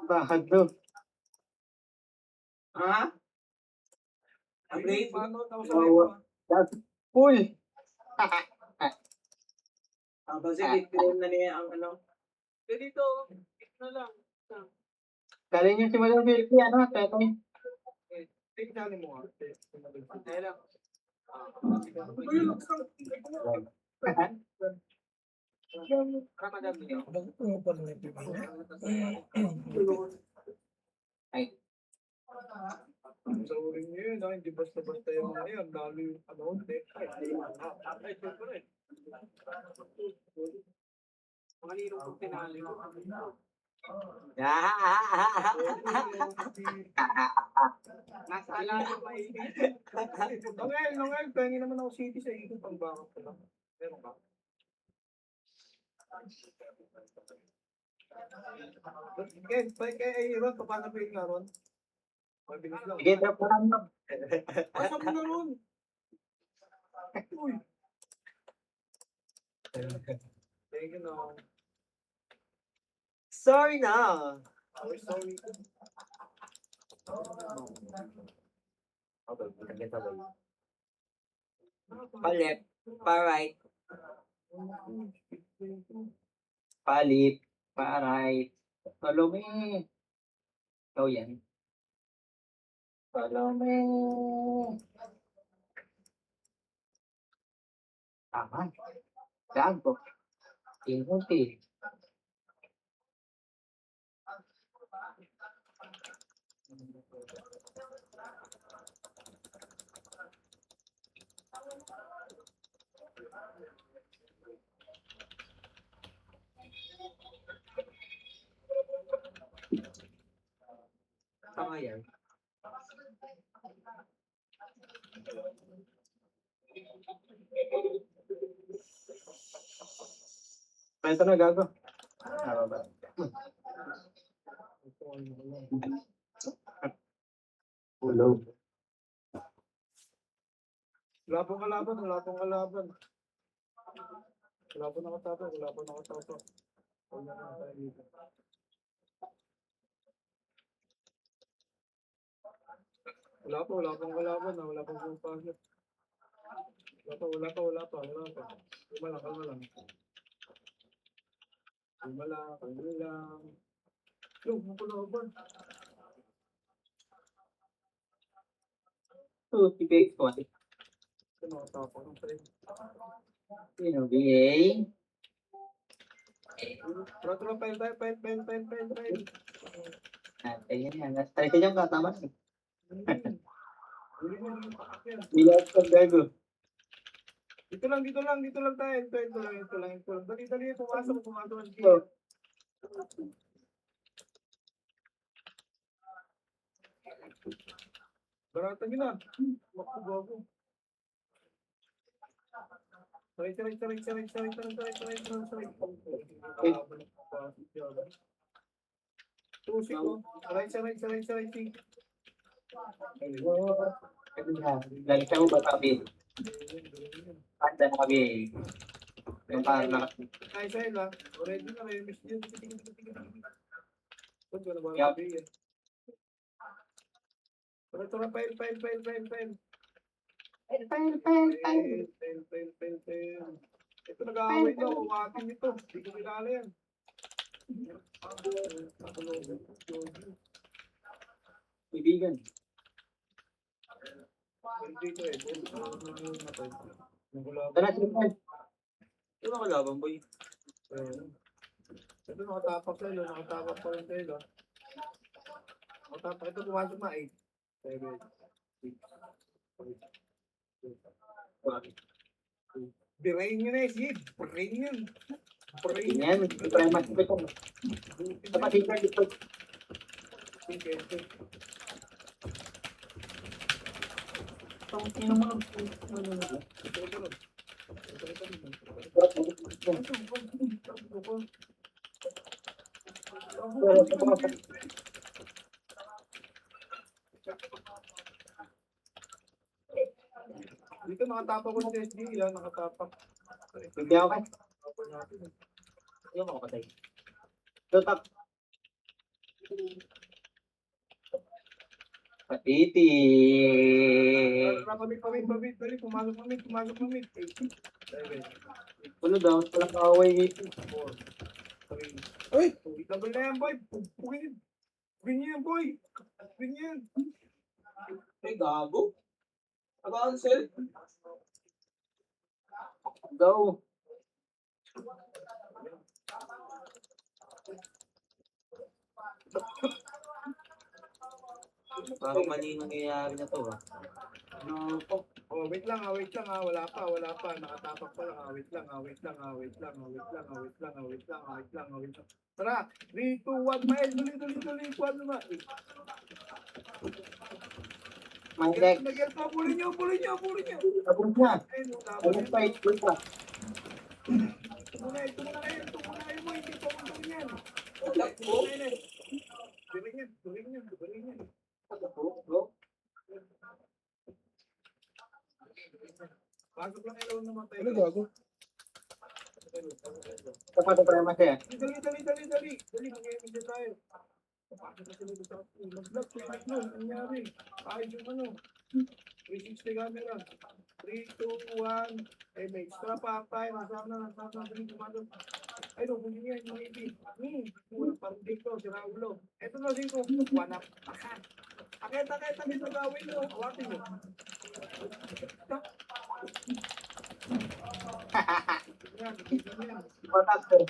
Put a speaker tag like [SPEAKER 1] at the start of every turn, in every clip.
[SPEAKER 1] Bakit to?
[SPEAKER 2] Ha? Upgrade?
[SPEAKER 1] Full.
[SPEAKER 2] Kasi i-claim na niya ang ano. Dito, na lang.
[SPEAKER 1] Galing yung simulang Philippine, ano, Tetoy?
[SPEAKER 2] Tignan mo nga. Ayun lang. Ramadan niyo.
[SPEAKER 1] Ay.
[SPEAKER 2] Sa uring niyo yun, hindi basta-basta yung mga yan. Dami yung ano, hindi. Ay, siyempre. Mga nilong kong tinali ko. Nasa alalim may Nongel, pengi naman ako city sa ikot pang bakit ko lang. Meron ba? Kaya Ron, paano pa yung Ron? Mabilis lang.
[SPEAKER 1] Sige, drop ko lang, no?
[SPEAKER 2] Asa mo na Ron? Uy! Thank you na.
[SPEAKER 1] Sorry na.
[SPEAKER 2] Sorry.
[SPEAKER 1] Pa-left, pa-right. Pa-left, pa-right. Follow me. Ikaw yan. Follow me. Tama. Daan po. Inunti. Tama yan. Pwede na gago. Tama ba? Hello.
[SPEAKER 2] Wala pong kalaban. Wala pong nakatapon. Wala pong nakatapon. Wala na tayo dito. Wala pong kalaban. Wala pong pumapasok. Wala pa. Kalma lang. Yung, mga kalaban.
[SPEAKER 1] So, si Big Squad.
[SPEAKER 2] Nakatapon ng train.
[SPEAKER 1] Sino, BA?
[SPEAKER 2] Tara, pen.
[SPEAKER 1] Ayan yan. Last try ko dyan, tama.
[SPEAKER 2] Bilang
[SPEAKER 1] ka gago.
[SPEAKER 2] Dito lang tayo. Ito lang. Dali, pumasok ang dito. Barata nyo na. Makubago. Saray. Tusik ko. Saray.
[SPEAKER 1] Lagi ka mo ba sabi? Anda na kami. Yung parang nakas.
[SPEAKER 2] Ay, sa'yo lang. Already na may miss yun. Huwag ko na ba sabihin. Tara, file.
[SPEAKER 1] Pen.
[SPEAKER 2] Ito nag-aaway daw. Umating ito. Hindi ko kilala yan.
[SPEAKER 1] Ibigan.
[SPEAKER 2] Dito eh.
[SPEAKER 1] Tara, sige.
[SPEAKER 2] Ito nakalaban, boy. Ito nakatapak sa'yo. Nakatapak pa rin sa'yo. Nakatapak. Ito pumasok na 8. 7. 6. Birain nyo na eh, Sid. Birain yun.
[SPEAKER 1] Yan, try mas ito. Dapat dito. Sino mga
[SPEAKER 2] dito nakatapak ko sa SD yan, nakatapak.
[SPEAKER 1] Hindi ako. Yung mga patay. Tutak. Patiti.
[SPEAKER 2] Pamit. Dali, pumasok pamit. 8, 7,
[SPEAKER 1] Ano daw? Walang kaaway dito.
[SPEAKER 2] 4, 3,
[SPEAKER 3] Uy!
[SPEAKER 2] 2. Double na yan, boy. Pugin. Pugin niya yan, boy. Pugin niya yan.
[SPEAKER 1] Ay, gago. Cancel. Daw. Parang mali nangyayari na to, ah.
[SPEAKER 2] No, po. Oh, wait lang, wala pa. Nakatapak pa lang, wait lang. Tara, 3, 2, 1, mail, dali, kuwan na.
[SPEAKER 1] Mandek.
[SPEAKER 2] Nagel pa, pulin niyo.
[SPEAKER 1] Tapos na.
[SPEAKER 2] Ayun,
[SPEAKER 1] Ayun pa, ito pa.
[SPEAKER 2] Ito muna kayo, mo, hindi pa mo yan. Tuloy niyan. Pasok lang ilaw naman tayo.
[SPEAKER 3] Ano gago?
[SPEAKER 1] Dapat na tayo masaya.
[SPEAKER 2] Dali, mag-emit na tayo. Pasok na sila sa mag-vlog, click nun, nangyari. Ayos yung ano, 360 camera. 3, 2, 1, image. Tara pa, tayo, nasama na, tumadot. Ay, no, hindi yan, yung ibig. Parang dito, si Raulo. Ito na dito, one up. Akit, dito gawin mo. Awatin mo. Yan.
[SPEAKER 1] Patas ko.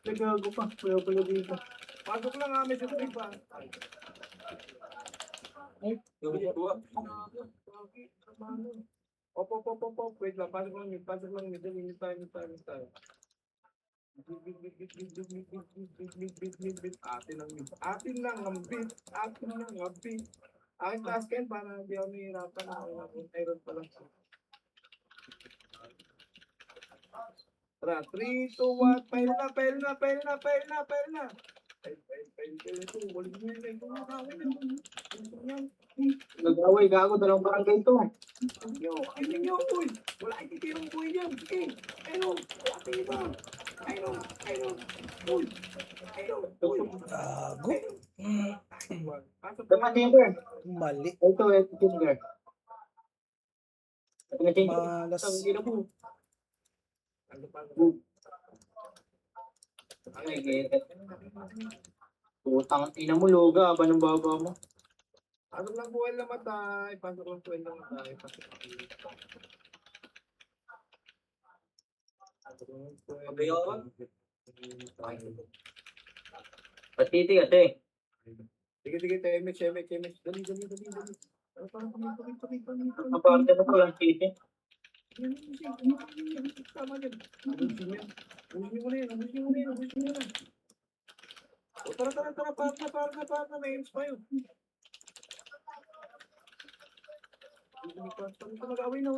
[SPEAKER 1] Nagago pa. Pula dito.
[SPEAKER 2] Pasok lang ha, may sutrig pa.
[SPEAKER 1] Yung buwa.
[SPEAKER 2] Op. Wait lang, pasok lang. Dali, tayo. Atin lang ang beat. Aking task yan, para hindi ako nahihirapan na iron pa lang. Tara, 3, 2, 1, pail na. Pail na. Walang mo yun.
[SPEAKER 1] Nag-away gago. Dalawang barangay ito.
[SPEAKER 2] Ayun nyo, uy. Wala ay titirang buhay dyan. Ayun, wala iba. Ayun. Uy.
[SPEAKER 3] Gago.
[SPEAKER 1] Dapat finger.
[SPEAKER 3] Mali.
[SPEAKER 1] Ito, finger. Ito na finger.
[SPEAKER 3] Malas.
[SPEAKER 1] Ang gina mo. Ay, get. Putang ina mo, loga. Aba ng baba mo.
[SPEAKER 2] Pasok lang buhay na matay.
[SPEAKER 1] Patiti kasi.
[SPEAKER 2] Sige, TMH. Dali. Parang pamit.
[SPEAKER 1] Ang parte na to, lang titi.
[SPEAKER 2] Tama dyan. Ubusin mo na yan. O, tara. Para na. May aims pa yun. Nag-away na.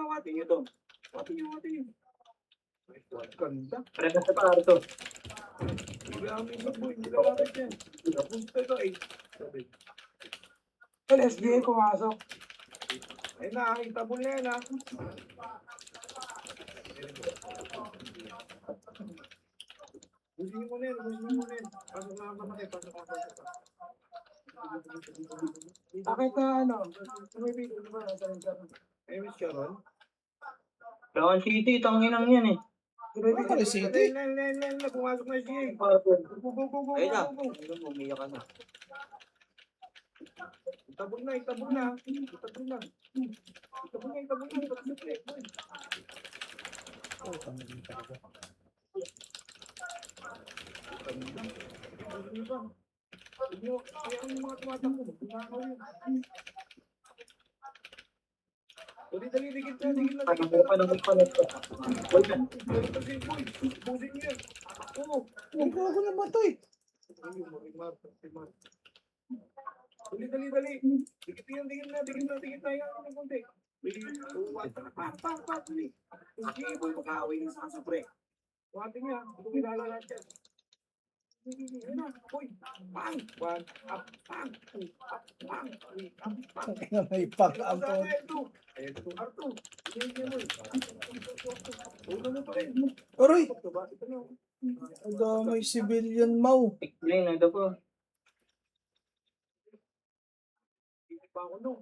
[SPEAKER 2] Awatin nyo to. Awatin nyo. Ganda.
[SPEAKER 1] Parang sa pare to.
[SPEAKER 2] Hindi lang namin yan. Gusto ito eh.
[SPEAKER 3] LSBA pumasok.
[SPEAKER 2] Ayun na, aking tabol na yan ha. Busin mo na yan. Pasok na matay.
[SPEAKER 3] Bakit ano?
[SPEAKER 2] Tumibig, di ba? MS ka ron?
[SPEAKER 1] Lawan City, tanginang yan eh.
[SPEAKER 3] Ano pala City?
[SPEAKER 2] Pumasok na siya eh.
[SPEAKER 1] Para po.
[SPEAKER 2] Go.
[SPEAKER 1] Ayun na. Ayun, umiyak ka na.
[SPEAKER 2] Itabog na. Itabog na.
[SPEAKER 3] Oh, tangin talaga.
[SPEAKER 2] Kaya ang mga tumatakbo, ginagawa yun. Dali, dikit na.
[SPEAKER 1] Paano mo palit ko? Wait na.
[SPEAKER 2] Busin niyo yan. Oo.
[SPEAKER 3] Ang gago naman to eh.
[SPEAKER 2] Dali. Dikit na yan. Ano konti. Pak. Sige, boy, makaaway na sa kasapre. Wating niya. Ito kilala natin. Ayun na, boy. Bang! One, up, bang! Two, up, bang! Three, up, bang!
[SPEAKER 3] Ang ina, may pang ang
[SPEAKER 2] Ano
[SPEAKER 3] to.
[SPEAKER 2] sa L2? L2, R2. Hindi mo. Una mo pa rin.
[SPEAKER 3] Aray!
[SPEAKER 2] Ito ba? Ito na.
[SPEAKER 3] Ang damay civilian mau.
[SPEAKER 1] Explain na ito po.
[SPEAKER 2] Hindi pa ako, no.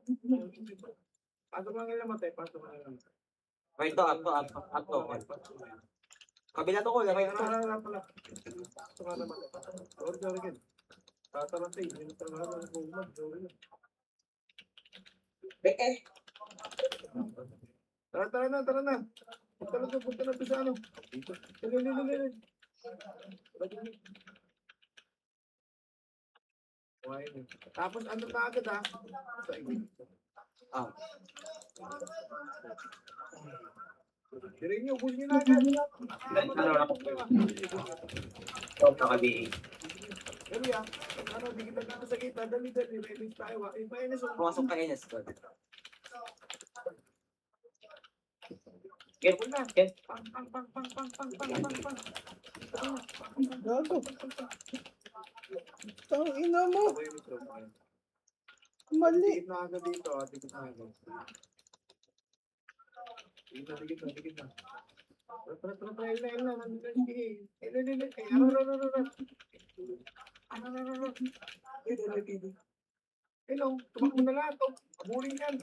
[SPEAKER 2] Pasok lang nila matay. Pasok lang nila matay.
[SPEAKER 4] Wait, ato. Kabila to ko,
[SPEAKER 2] Kaya
[SPEAKER 4] lakay ito.
[SPEAKER 2] pala. Pasok lang naman. Sorry, kid. Tatarantay. Hindi na talaga ng bumag. Sorry na. Tara na. Punta na to sa ano. Dali. Okay. Tapos ano na agad ha? Sa
[SPEAKER 4] Ah.
[SPEAKER 2] Dirin nyo, ubus nyo na agad.
[SPEAKER 1] Ito, nakabi.
[SPEAKER 2] Dali ha. Ano, dikitan natin sa kita. Dali. Release tayo ha. Ipain na
[SPEAKER 4] Pumasok ka Enes.
[SPEAKER 1] Get,
[SPEAKER 2] na.
[SPEAKER 1] get.
[SPEAKER 2] Pang.
[SPEAKER 3] Gago. Tang ina mo. Mali.
[SPEAKER 2] Dikit na agad dito ha. Dikit na agad. Dikit na. Tara. Ilan na. Nandito na sige. Ano. Hello. Tumakbo na lahat. Abuling yan.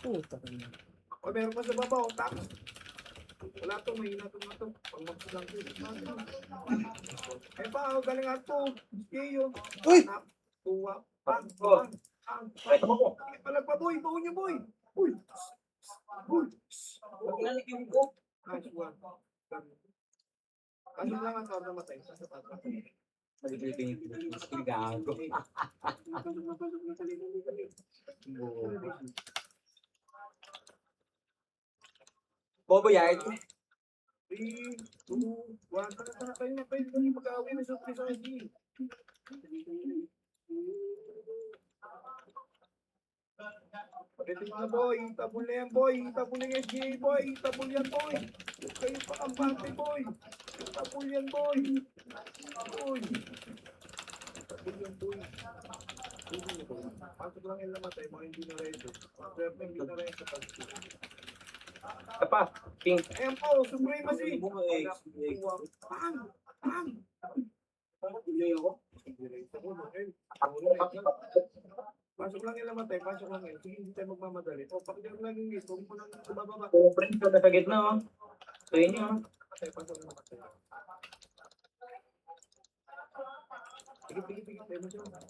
[SPEAKER 3] Puta ka na.
[SPEAKER 2] O, meron pa sa baba. O, tapos. Wala to. Mahina to na to. Pag magsilang to. Ay pa. O, galing ato. Kayo.
[SPEAKER 3] Uy!
[SPEAKER 2] Tuwa. Pang.
[SPEAKER 1] Ito po.
[SPEAKER 2] Palagpa, boy. Baon niyo, boy. Uy. Nice one. Kasi lang ang tawag na matay.
[SPEAKER 4] Gago. Bobo yan.
[SPEAKER 2] 3, 2, 1. Tara. Tayo na. Pag-awin na sa SG. Pagdating na, boy. Itabol na yan, boy. Itabol na yung SGA, boy. Itabol yan, boy. Kayo pa ang bante, boy. Itabol yan, boy. Boy. Itabol yan, boy. Pasok lang yung namatay, mga hindi na reso. Pero hindi na reso.
[SPEAKER 1] Ito pa. Pink.
[SPEAKER 2] Ayan po, supremacy. Pang. Pasok lang yung namatay, pasok lang yun. Sige, hindi tayo magmamadali. O, pakidang lang yung list. Huwag mo lang bababa.
[SPEAKER 1] Print ko na sa gitna, oh. So, yun yun.
[SPEAKER 2] Pasok lang namatay. Pigit. Tayo mo siya. Tara.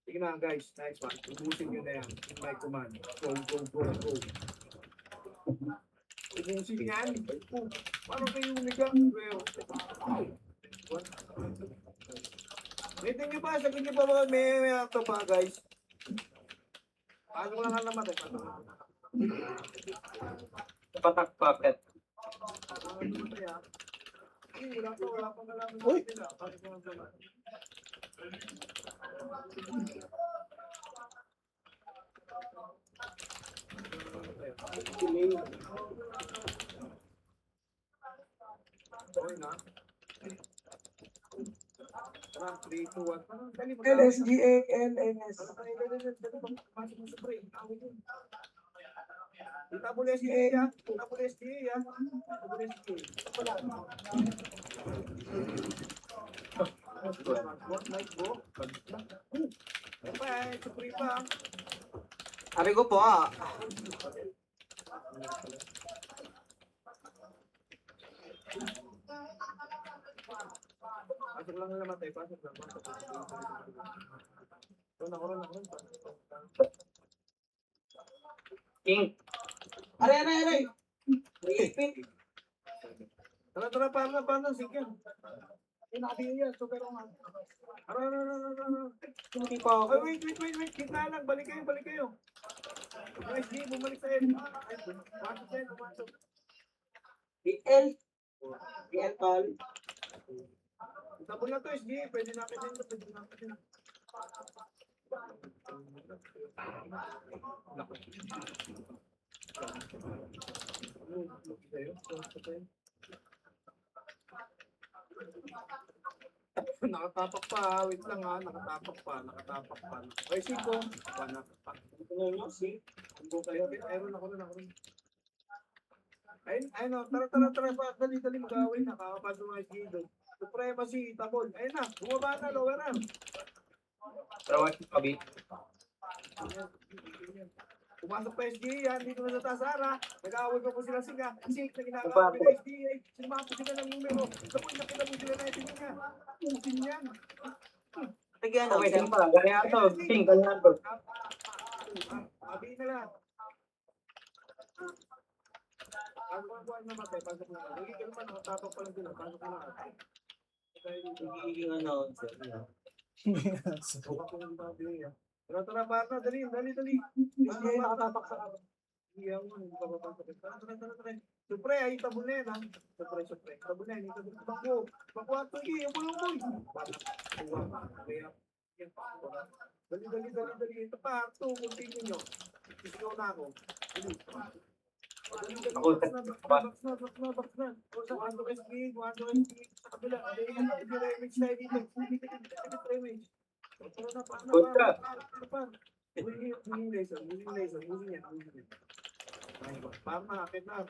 [SPEAKER 2] Sige na guys, nice one. Ubusin nyo na yan. In my command. Go. Ubusin yan. Paano kayo umigang? Pwede nyo ba? Sabi nyo ba may ito pa guys? Paano lang ang naman?
[SPEAKER 1] Patak paket.
[SPEAKER 2] Wala pa nalaman
[SPEAKER 3] Uy!
[SPEAKER 2] nila. Paano lang naman? Okay na. Tara, 3, 2, 1. Dali,
[SPEAKER 3] LSGA-LNS.
[SPEAKER 2] Itabol SDA ya. Itabol SDA ya. Itabol SDA. Nice bro. Bye, supri pa.
[SPEAKER 4] Sabi ko po,
[SPEAKER 2] Pasok lang nila matay. Pasok lang. Ron.
[SPEAKER 1] Pink.
[SPEAKER 4] aray.
[SPEAKER 2] Tara, paano? Sige. Inadiya, so pero nga.
[SPEAKER 4] Hindi pa ako.
[SPEAKER 2] Wait. Kita lang. Balik kayo. SG, bumalik sa L. Pasok.
[SPEAKER 4] BL. PL tol.
[SPEAKER 2] Double na to, SG. Pwede natin din to. Pwede natin din. Nakatapak pa, wait lang ha, nakatapak pa. Okay, Siko. Wala pa. Ano, si? Ano kayo? Meron ako rin. Ayun, tara pa, dali, mag-away na, kakapasok mga SG. Supremacy, tabol. Ayun na, bumaba na, lower na.
[SPEAKER 1] Trawan si Bobby.
[SPEAKER 2] Pumasok pa SGA yan, dito na sa Tasara. Nag-aaway pa po sila siga. Kasi na ginagawa ko ng SGA. Sinama po sila ng numero. Kapag nakita mo sila na itingin niya. Putin yan.
[SPEAKER 4] Tigyan
[SPEAKER 1] Okay, saan pa? Ganyan to. Sing, ganyan to.
[SPEAKER 2] Abi na lang. Ang namatay, pasok na lang. Hindi ka naman, nakatapak pa lang sila. Pasok na lang.
[SPEAKER 4] Nagiging announcer.
[SPEAKER 2] Tara, partner, dali. SGA nakatapak sa akin. Hindi ako, hindi pa papasok. Tara. Supre, ay tabon na yan, ha? Supre. Tabon na yan, tabon. Bako ato, yung boy. Dali. Ito pa, ito, continue nyo. Isigaw na ako. Dali. Box na. Wando SG, sa kabila. Remix tayo dito. Remix. Tara na, paano. Moving laser. Parang akit na.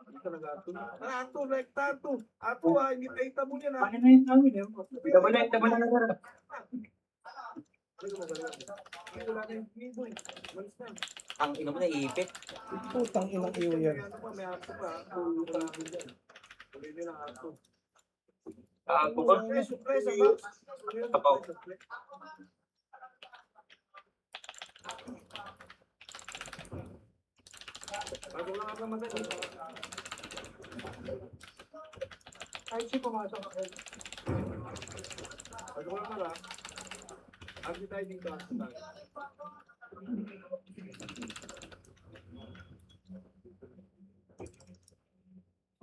[SPEAKER 2] Hindi talaga ato. Ato, like tato. Ato hindi pa itabo yan ha.
[SPEAKER 1] Paano na yung tawin eh? Double na sir.
[SPEAKER 2] Wala na yung libo eh. Malis na.
[SPEAKER 4] Ang ino mo na ipit.
[SPEAKER 3] Putang inang iyo yan.
[SPEAKER 2] Ano pa, may ato pa. Tulo pa namin dyan. Tuloy nila ato.
[SPEAKER 1] Ako ba?
[SPEAKER 2] Supre sa box.
[SPEAKER 1] Apaw.
[SPEAKER 2] Bago lang ako madali. Kahit siya pumasok ako. Bago lang pala. Agi tayo dito.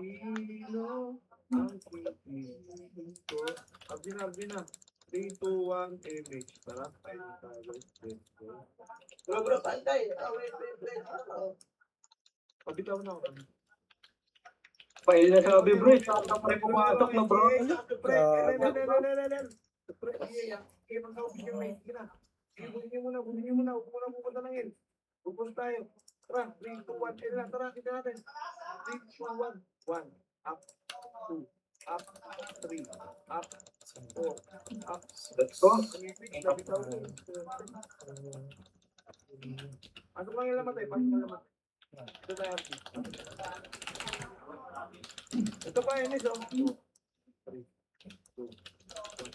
[SPEAKER 2] Sino ang pipiliin ko? Arvin na. 3, 2, 1, image. Tara, tayo.
[SPEAKER 4] Bro, pantay.
[SPEAKER 2] Pabitaw na ako.
[SPEAKER 1] Pail na sabi bro. Saan ka pa rin pumatok na bro?
[SPEAKER 2] Pre, bunin niyo muna. Huwag muna pupunta ng hill. Pupus tayo. Tara, 3, 2, 1, L na. Tara, kita natin. 3, 2, 1. 1, up, 2, up, 3, up, 4, up.
[SPEAKER 1] Let's go.
[SPEAKER 2] Ano lang yung lamatay? Ito tayo. Ito pa, Enes, oh. 3, 2, 1.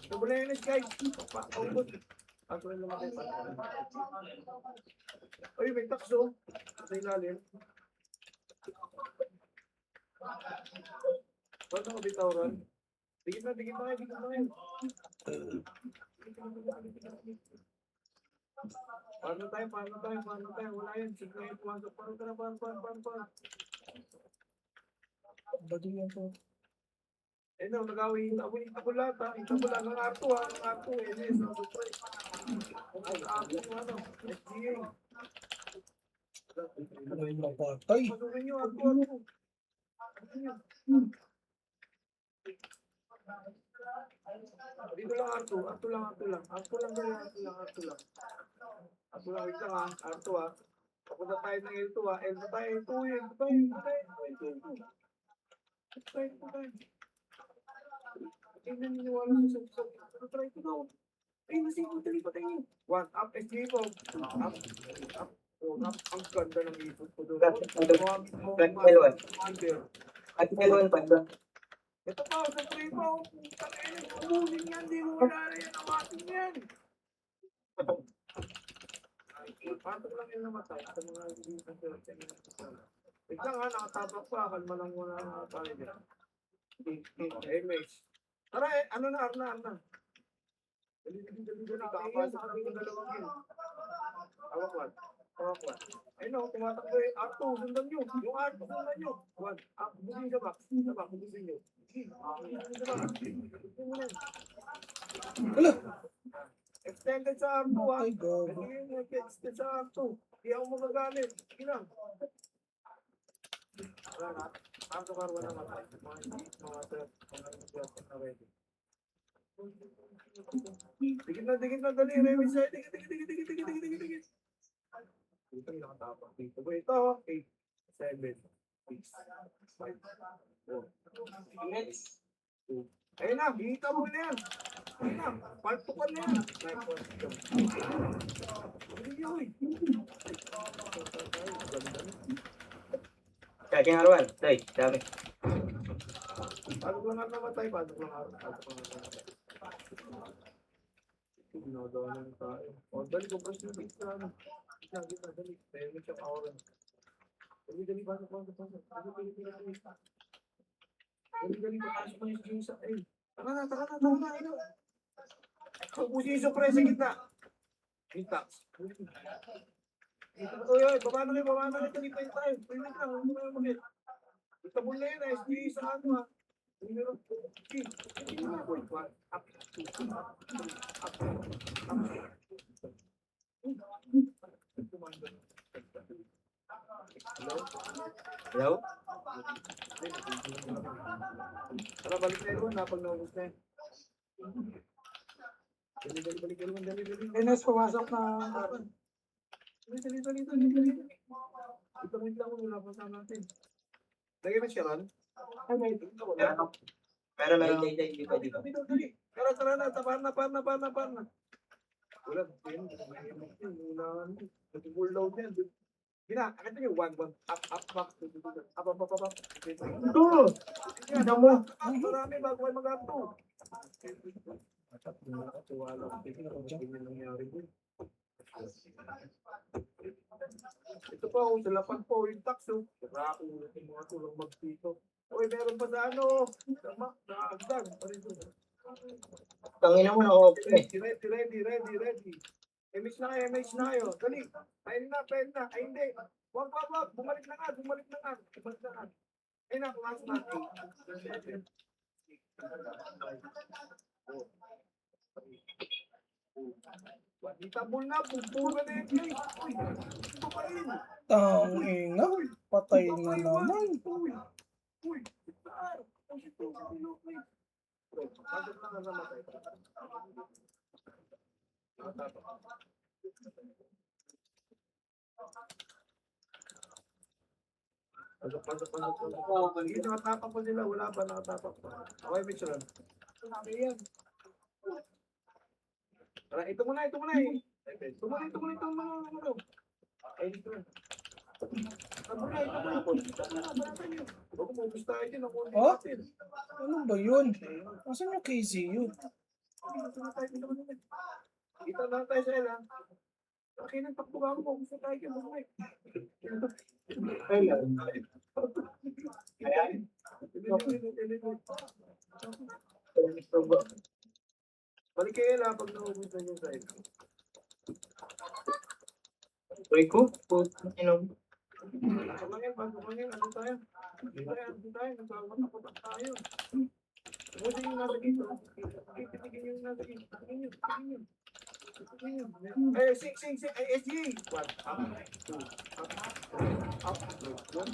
[SPEAKER 2] Ito pala, Enes, guys. Paubos. Ako lang namatay pa. Uy, may takso. Sa ilalim. Paano ko bitawran? Dikit na kayo. Paano tayo? Wala yan. Sige na yung pumasok. Paano.
[SPEAKER 3] Bagi yan po.
[SPEAKER 2] Eh no, nag-away ako lahat ha. Itabula ng Arto ha. Ng Arto eh. Yes, ang supre. Ang Arto ano. SGA.
[SPEAKER 3] Ano yung mapatay?
[SPEAKER 2] Pasukin nyo, Arto. Dito lang Arto. Arto lang. Arto lang. Wait lang ha. Arto ha. Papunta tayo ng L2 ha. L2 tayo. Tingnan niyo wala sa subsub. Try ko daw. Ay, nasipon dali pa tayo. 1 up, SG po. Up. Ang ganda ng ipot ko doon.
[SPEAKER 1] At meron pa doon.
[SPEAKER 2] Ito pa, sa tray pa. Umunin yan, di mo wala na yan. Amatin yan. Patok lang yung namatay. Sa mga hindi sa wait lang ha, nakatabak pa. Kalma lang muna ang tayo dyan. MH. Tara ano na, Arna. Dali, kakapasok na ng dalawang yun. Hawak, Ayun o, tumatakbo yung R2, sundan nyo. Yung R2, sundan nyo. One, up, busin sa box. Sa box, busin nyo. Busin sa box. Busin mo na.
[SPEAKER 3] Wala.
[SPEAKER 2] Extended sa R2 ha.
[SPEAKER 3] Ay, gago.
[SPEAKER 2] Hindi yung extended sa R2. Hindi ako magagalit. Sige lang. Wala na. R2 car, wala matay. Mga trap, na ready. Dikit na, dali. Remy side. Dikit. Dito yung nakatapak. Dito ba ito? 8, 7, 6, 5, 4.
[SPEAKER 1] Next.
[SPEAKER 2] Ayun na, hihita mo na yan. Ayun na, paltukan na yan.
[SPEAKER 1] Charging R1. Tay, dami.
[SPEAKER 2] Paano lang ang namatay? Paano lang ang namatay? Ginagawa na ng tayo. O, dali ko brush yung big na ano. Gitna, dali. Tayo mo siyang aura. Dali, pasok. Dali, pasok mo yung Gisa. Ay, taka na. Ayun. Pagpusin yung surprise sa gitna. Gitna. Uy, baba na kayo. Dito yung tayo. Wait lang, huwag mo na yung magit. Itabon na yun, SG sa ano ha. Numero 3. Up.
[SPEAKER 1] Hello?
[SPEAKER 2] Tara, balik na yun. Napag naubos na yun. Dali. Enes, pumasok na. Dali. Ito rin lang kung wala pa sa natin. Lagyan mo siya, Ron? Ay, may ito.
[SPEAKER 1] Meron. Hindi pa.
[SPEAKER 2] Dali. Tara na. Tapahan na. Wala. Wala. Full load yan. Gina, akit nyo. 1. Up. Ito! Ito mo. Marami bago kayo mag-up-to. Wala ko tingin nangyari dun. Ito pa, sa lapag po, yung taxo. Saka ulit yung mga tulong magpito. Uy, meron pa sa ano? Naagdag.
[SPEAKER 1] Tangina mo na ako.
[SPEAKER 2] Ready. Image na kayo. Dali. Pain na. Ay, hindi. Wag. Bumalik na nga. Ay na, pumasok na. Itabol na, bugbuga na yun. Uy, ito pa rin.
[SPEAKER 3] Tangina. Patay na naman.
[SPEAKER 2] Uy, saan? Pasok na nga namatay. Pasok. Hindi nakatapak pa sila, wala pa nakatapak pa. Okay, Mitch Ron. Ayan. Tara, ito muna eh. Ito muna. Ay, dito na. Baratan nyo. Huwag mo, gusto tayo dyan. Ako, hindi
[SPEAKER 3] Oh?
[SPEAKER 2] natin.
[SPEAKER 3] Ano ba yun? Asan yung KZU?
[SPEAKER 2] Kita na tayo sa ila. Okay, nang takbo ka mo. Gusto tayo dyan. Bumalik. Balik kayo lang pag naubos na yung side.
[SPEAKER 1] Uy ko? Inom.
[SPEAKER 2] Pasok lang yan. Ano tayo? Nagkakapatak tayo. Ubusin yung nasa dito. Titigin yung nasa dito. Titigin yun. Sing. Ay, SG. 1, up, 2, up, 1.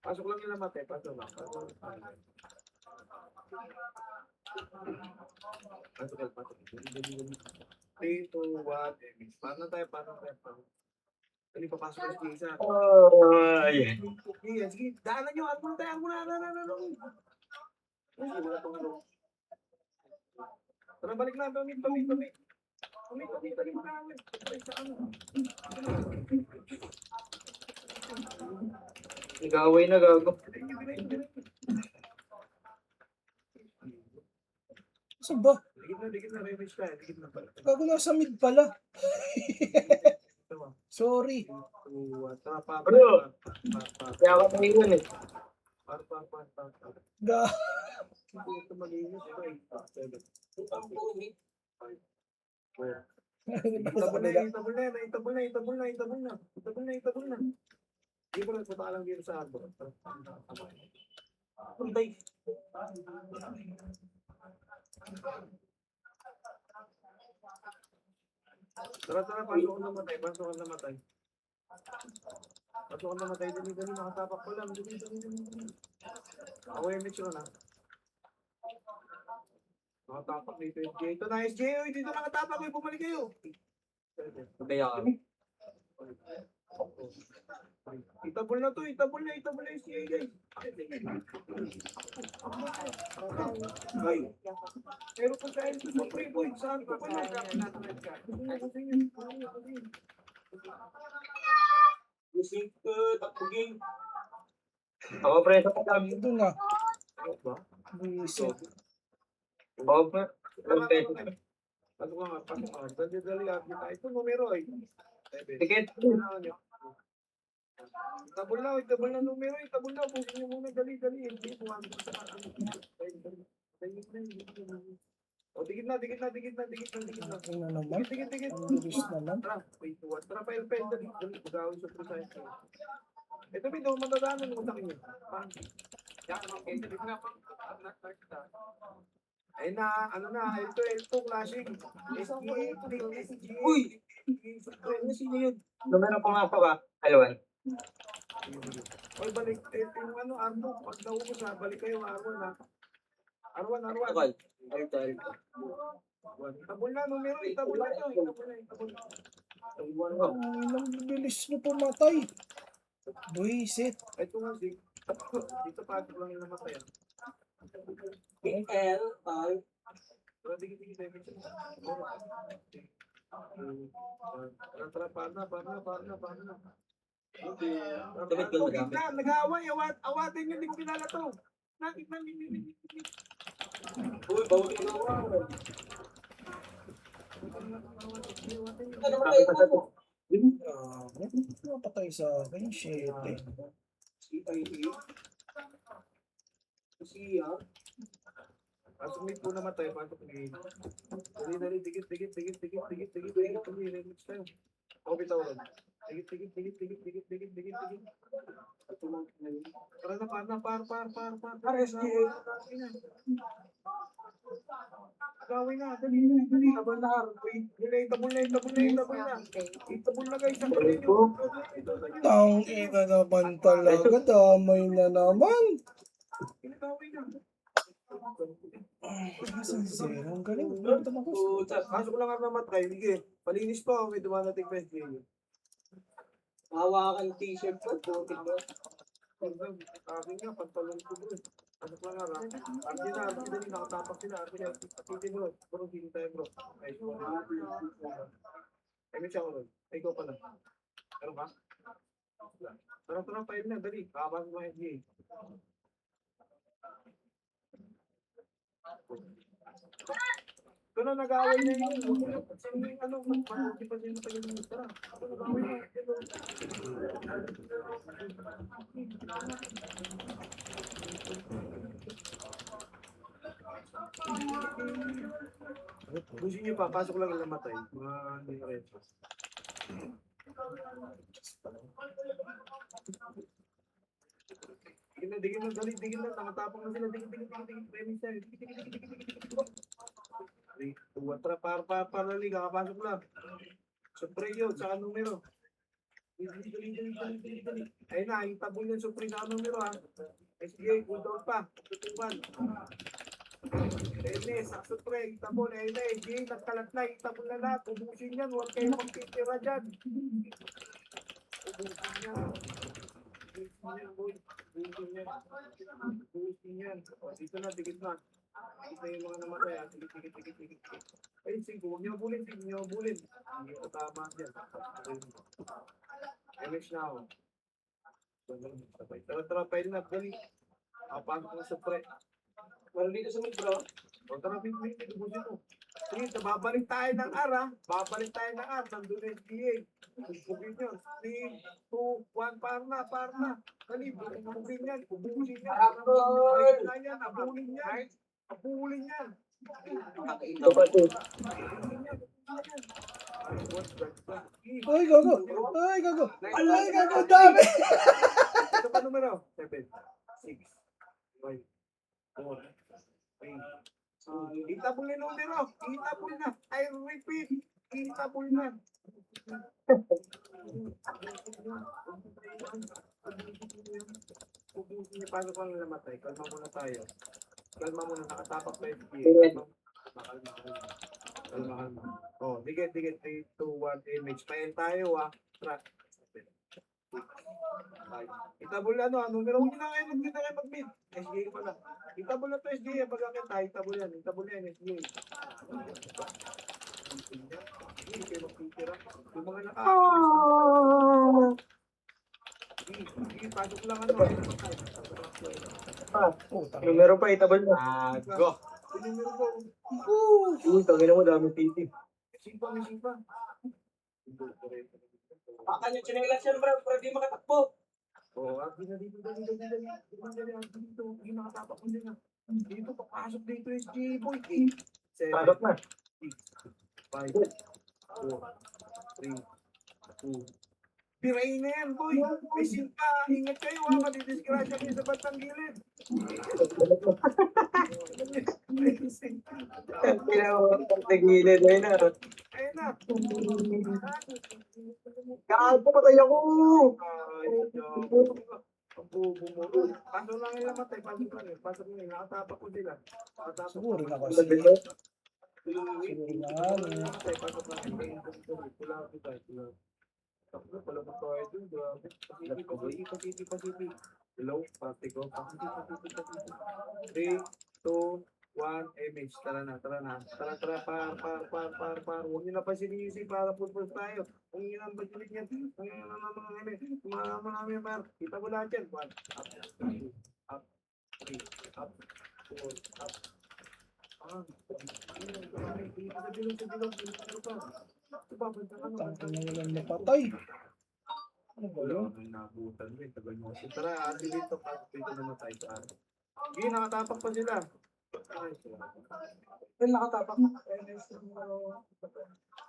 [SPEAKER 2] Pasok lang yung lamate. Pasok lang. Pasok. 3, 2, 1. Paano tayo? Dali, papasok na si Isa.
[SPEAKER 1] Ay.
[SPEAKER 2] Sige, daanan nyo. Ano muna. Wala pang ano. Tara, balik na. Pamit. Balik mo namin. Sa ano.
[SPEAKER 1] Nag-away na gago.
[SPEAKER 3] Saan ba?
[SPEAKER 2] Dikit na. Remage tayo. Dikit na pala.
[SPEAKER 3] Gago nasa mid pala. Sorry.
[SPEAKER 2] Tara,
[SPEAKER 1] Kaya ako tumingin eh.
[SPEAKER 3] Ga.
[SPEAKER 2] Ito mag-iingat. 7, 8, 9, 10.
[SPEAKER 3] Galing pala sa kanila.
[SPEAKER 2] Itabol na. Hindi ko lang punta ka lang dito sa arbor.
[SPEAKER 4] Puntay.
[SPEAKER 2] Tara, pasok ko namatay. Pasok ko namatay. Dali, nakatapak ko lang. Dali. Ako yung Mitch na. Nakatapak dito yung SJ. Ito na, SJ. Oy, dito nakatapak. Oy, bumalik kayo.
[SPEAKER 1] Kaya kami.
[SPEAKER 2] Itabol na SJ, guys. Ay, pero kung dahil sa Supreme Boy, saan ka pala?
[SPEAKER 4] Music, takbuging.
[SPEAKER 1] Ako preso ka lang.
[SPEAKER 3] Ito na.
[SPEAKER 2] Ba?
[SPEAKER 3] Visit.
[SPEAKER 1] Ako preso.
[SPEAKER 2] Pasok ka. Dali, ito numero ay.
[SPEAKER 1] Tikit.
[SPEAKER 2] Itabol na numero, Bukin nyo muna, dali. Hindi, o, dikit na.
[SPEAKER 3] Ano na naman?
[SPEAKER 2] Dikit.
[SPEAKER 3] Ang bilis naman.
[SPEAKER 2] Tara, wait, tara, pel, dali. Magawin sa precise. Ito, may daw matadaanan mo sa kanya. Ay na, ito, classic.
[SPEAKER 4] Uy! Ano sino yun?
[SPEAKER 1] Numero pumasok ka. Alawan.
[SPEAKER 2] Oy, balik, yung Armo, pag naubos ha, balik kayo, Arwan ha. Arwan.
[SPEAKER 4] Takal. Altal.
[SPEAKER 2] Itabol na, numero, itabol na.
[SPEAKER 3] Ang bilis mo pumatay. Visit.
[SPEAKER 2] Ito nga, dito pa, ito lang yung namatay.
[SPEAKER 4] L, tal.
[SPEAKER 2] Tara, dikit, Tara, para na.
[SPEAKER 4] Tumit ko na.
[SPEAKER 2] Nag-aaway, awatin nyo, hindi ko kilala to. Nakit na,
[SPEAKER 4] Uy, bawal ka na. Ano ba tayo?
[SPEAKER 3] Napatay sa akin. Shit eh.
[SPEAKER 2] Pasok may po namatay, pasok may. Dali, dikit. Next time. Okay, bitaw ron. Dikit. Tara na, par. Gawin na, dali. Tabol na, Itabol na guys.
[SPEAKER 3] Tang ina naman talaga. Damay na naman.
[SPEAKER 2] Gawin na.
[SPEAKER 3] Asan si Zero? Ang galing. Punta mo ko.
[SPEAKER 2] Pasok lang ang namatay. Sige, palinis pa. May dumanating pa yung
[SPEAKER 4] Hawakan t-shirt ko. Putik ko.
[SPEAKER 2] akin nga, pagtalong ko bro. Pasok lang nga. Ardi dali, nakatapak sila. Ardi bro. Bro, hindi tayo bro. Ay, may siya ko ron. Ay, ikaw pala. Meron ka? Tara, 5 na. Dali. Kakapasok mo yung SGA. Ito na, nag-aaway na yun. Mabuti pa din tayo ng tara. Nag-aaway na. Busin nyo pa, pasok lang ang namatay. Mga hindi na rin. Digin na, dali, nakatapang na sila, digin, premise tayo, digin. Tara, para liga, kakapasok lang. Supre yun, saka numero. Dali. Ayun na, yung tabon yung supre sa numero ha. SGA, good out pa, tutuban. Ayun sa supre, yung tabon, ayun na, SGA, nagkalat na, yung tabon na lahat, ubusin yan, huwag kayo magtitira dyan. Ubusin yan. Busin yan. Dito na, dikit na. Dito yung mga namatay. Dikit. Ayun, sige, huwag niyo bulin. Hindi ko tama dyan. MS na ako. Tara, pwede na. Dali. Kapasok na sa pre.
[SPEAKER 4] Meron dito sa mid bro.
[SPEAKER 2] O tara, busin mo. Sige, babalik tayo ng R ha. Nandun na SDA. Bugin nyo. 3, 2, 1, par na. Dali, bugin yan. Abulin yan.
[SPEAKER 4] Nakakita ko.
[SPEAKER 3] Ay, gago. Ay, gago. Ay, gago. Dami.
[SPEAKER 2] Ito pa numero? 7, 6, 5, 4, 3, 2. Itabol na numero. Itabol na. I repeat. Itabol na. Ubusin niyo paano kang namatay. Kalma muna tayo. Kalma muna. Nakatapak tayo. Kalma. Kalma. Oh, digit. 3, 2, 1. Image. Payan tayo Track. Itabol ano, numero mo na kayo, hindi na kayo mag-bid. SGA pala. Itabol na to SGA, pagkakit tayo, itabol yan SGA. Hindi kayo magpipira. Yung mga sige, pasok lang ano.
[SPEAKER 3] Puta.
[SPEAKER 4] Numero pa, itabal na.
[SPEAKER 1] Go.
[SPEAKER 2] Yung numero ko,
[SPEAKER 4] Uy, tangin mo, dami PT.
[SPEAKER 2] simpa.
[SPEAKER 1] Baka nyo chinelas yan, bro. Pero di makatakbo.
[SPEAKER 2] Oo, dito. Hindi nakatapak mo din Dito, papasok dito SGA, boy. 7,
[SPEAKER 4] Pasok na.
[SPEAKER 2] 5, 4, 3, 2. Pirain na yan, boy. May simpa. Ingat kayo, madidisgrasya kayo sa batang gilid.
[SPEAKER 4] Tigilid na yun ah.
[SPEAKER 2] Ayun na.
[SPEAKER 4] Gago, patay ako!
[SPEAKER 2] Ang bubo mo. Pasok lang yung lamat Pasok lang. Nakatapak ko sila.
[SPEAKER 3] Siguro na kasi.
[SPEAKER 2] Pasok lang. Pula ko tayo. Takbo, pala mo tayo dun. Grabe. Pasiti. Hello, pati ko. Pasiti. 3, 2, 1, image. Tara na. Tara, par. Huwag niyo na pa sinisi para pupus tayo. Kung yun ang bagilig niya, kung yun ang mga par. Kita mo lahat yan. 1, up, 3, up, 4, up. Sa bilog pa.
[SPEAKER 3] Tangka na walang napatay. Ano ba
[SPEAKER 2] Wala
[SPEAKER 3] yun?
[SPEAKER 2] kang nabutan mo. Tagal mo kasi. Tara, ati dito. Dito namatay sa akin. Hindi, nakatapak pa sila.
[SPEAKER 4] Well, nakatapak.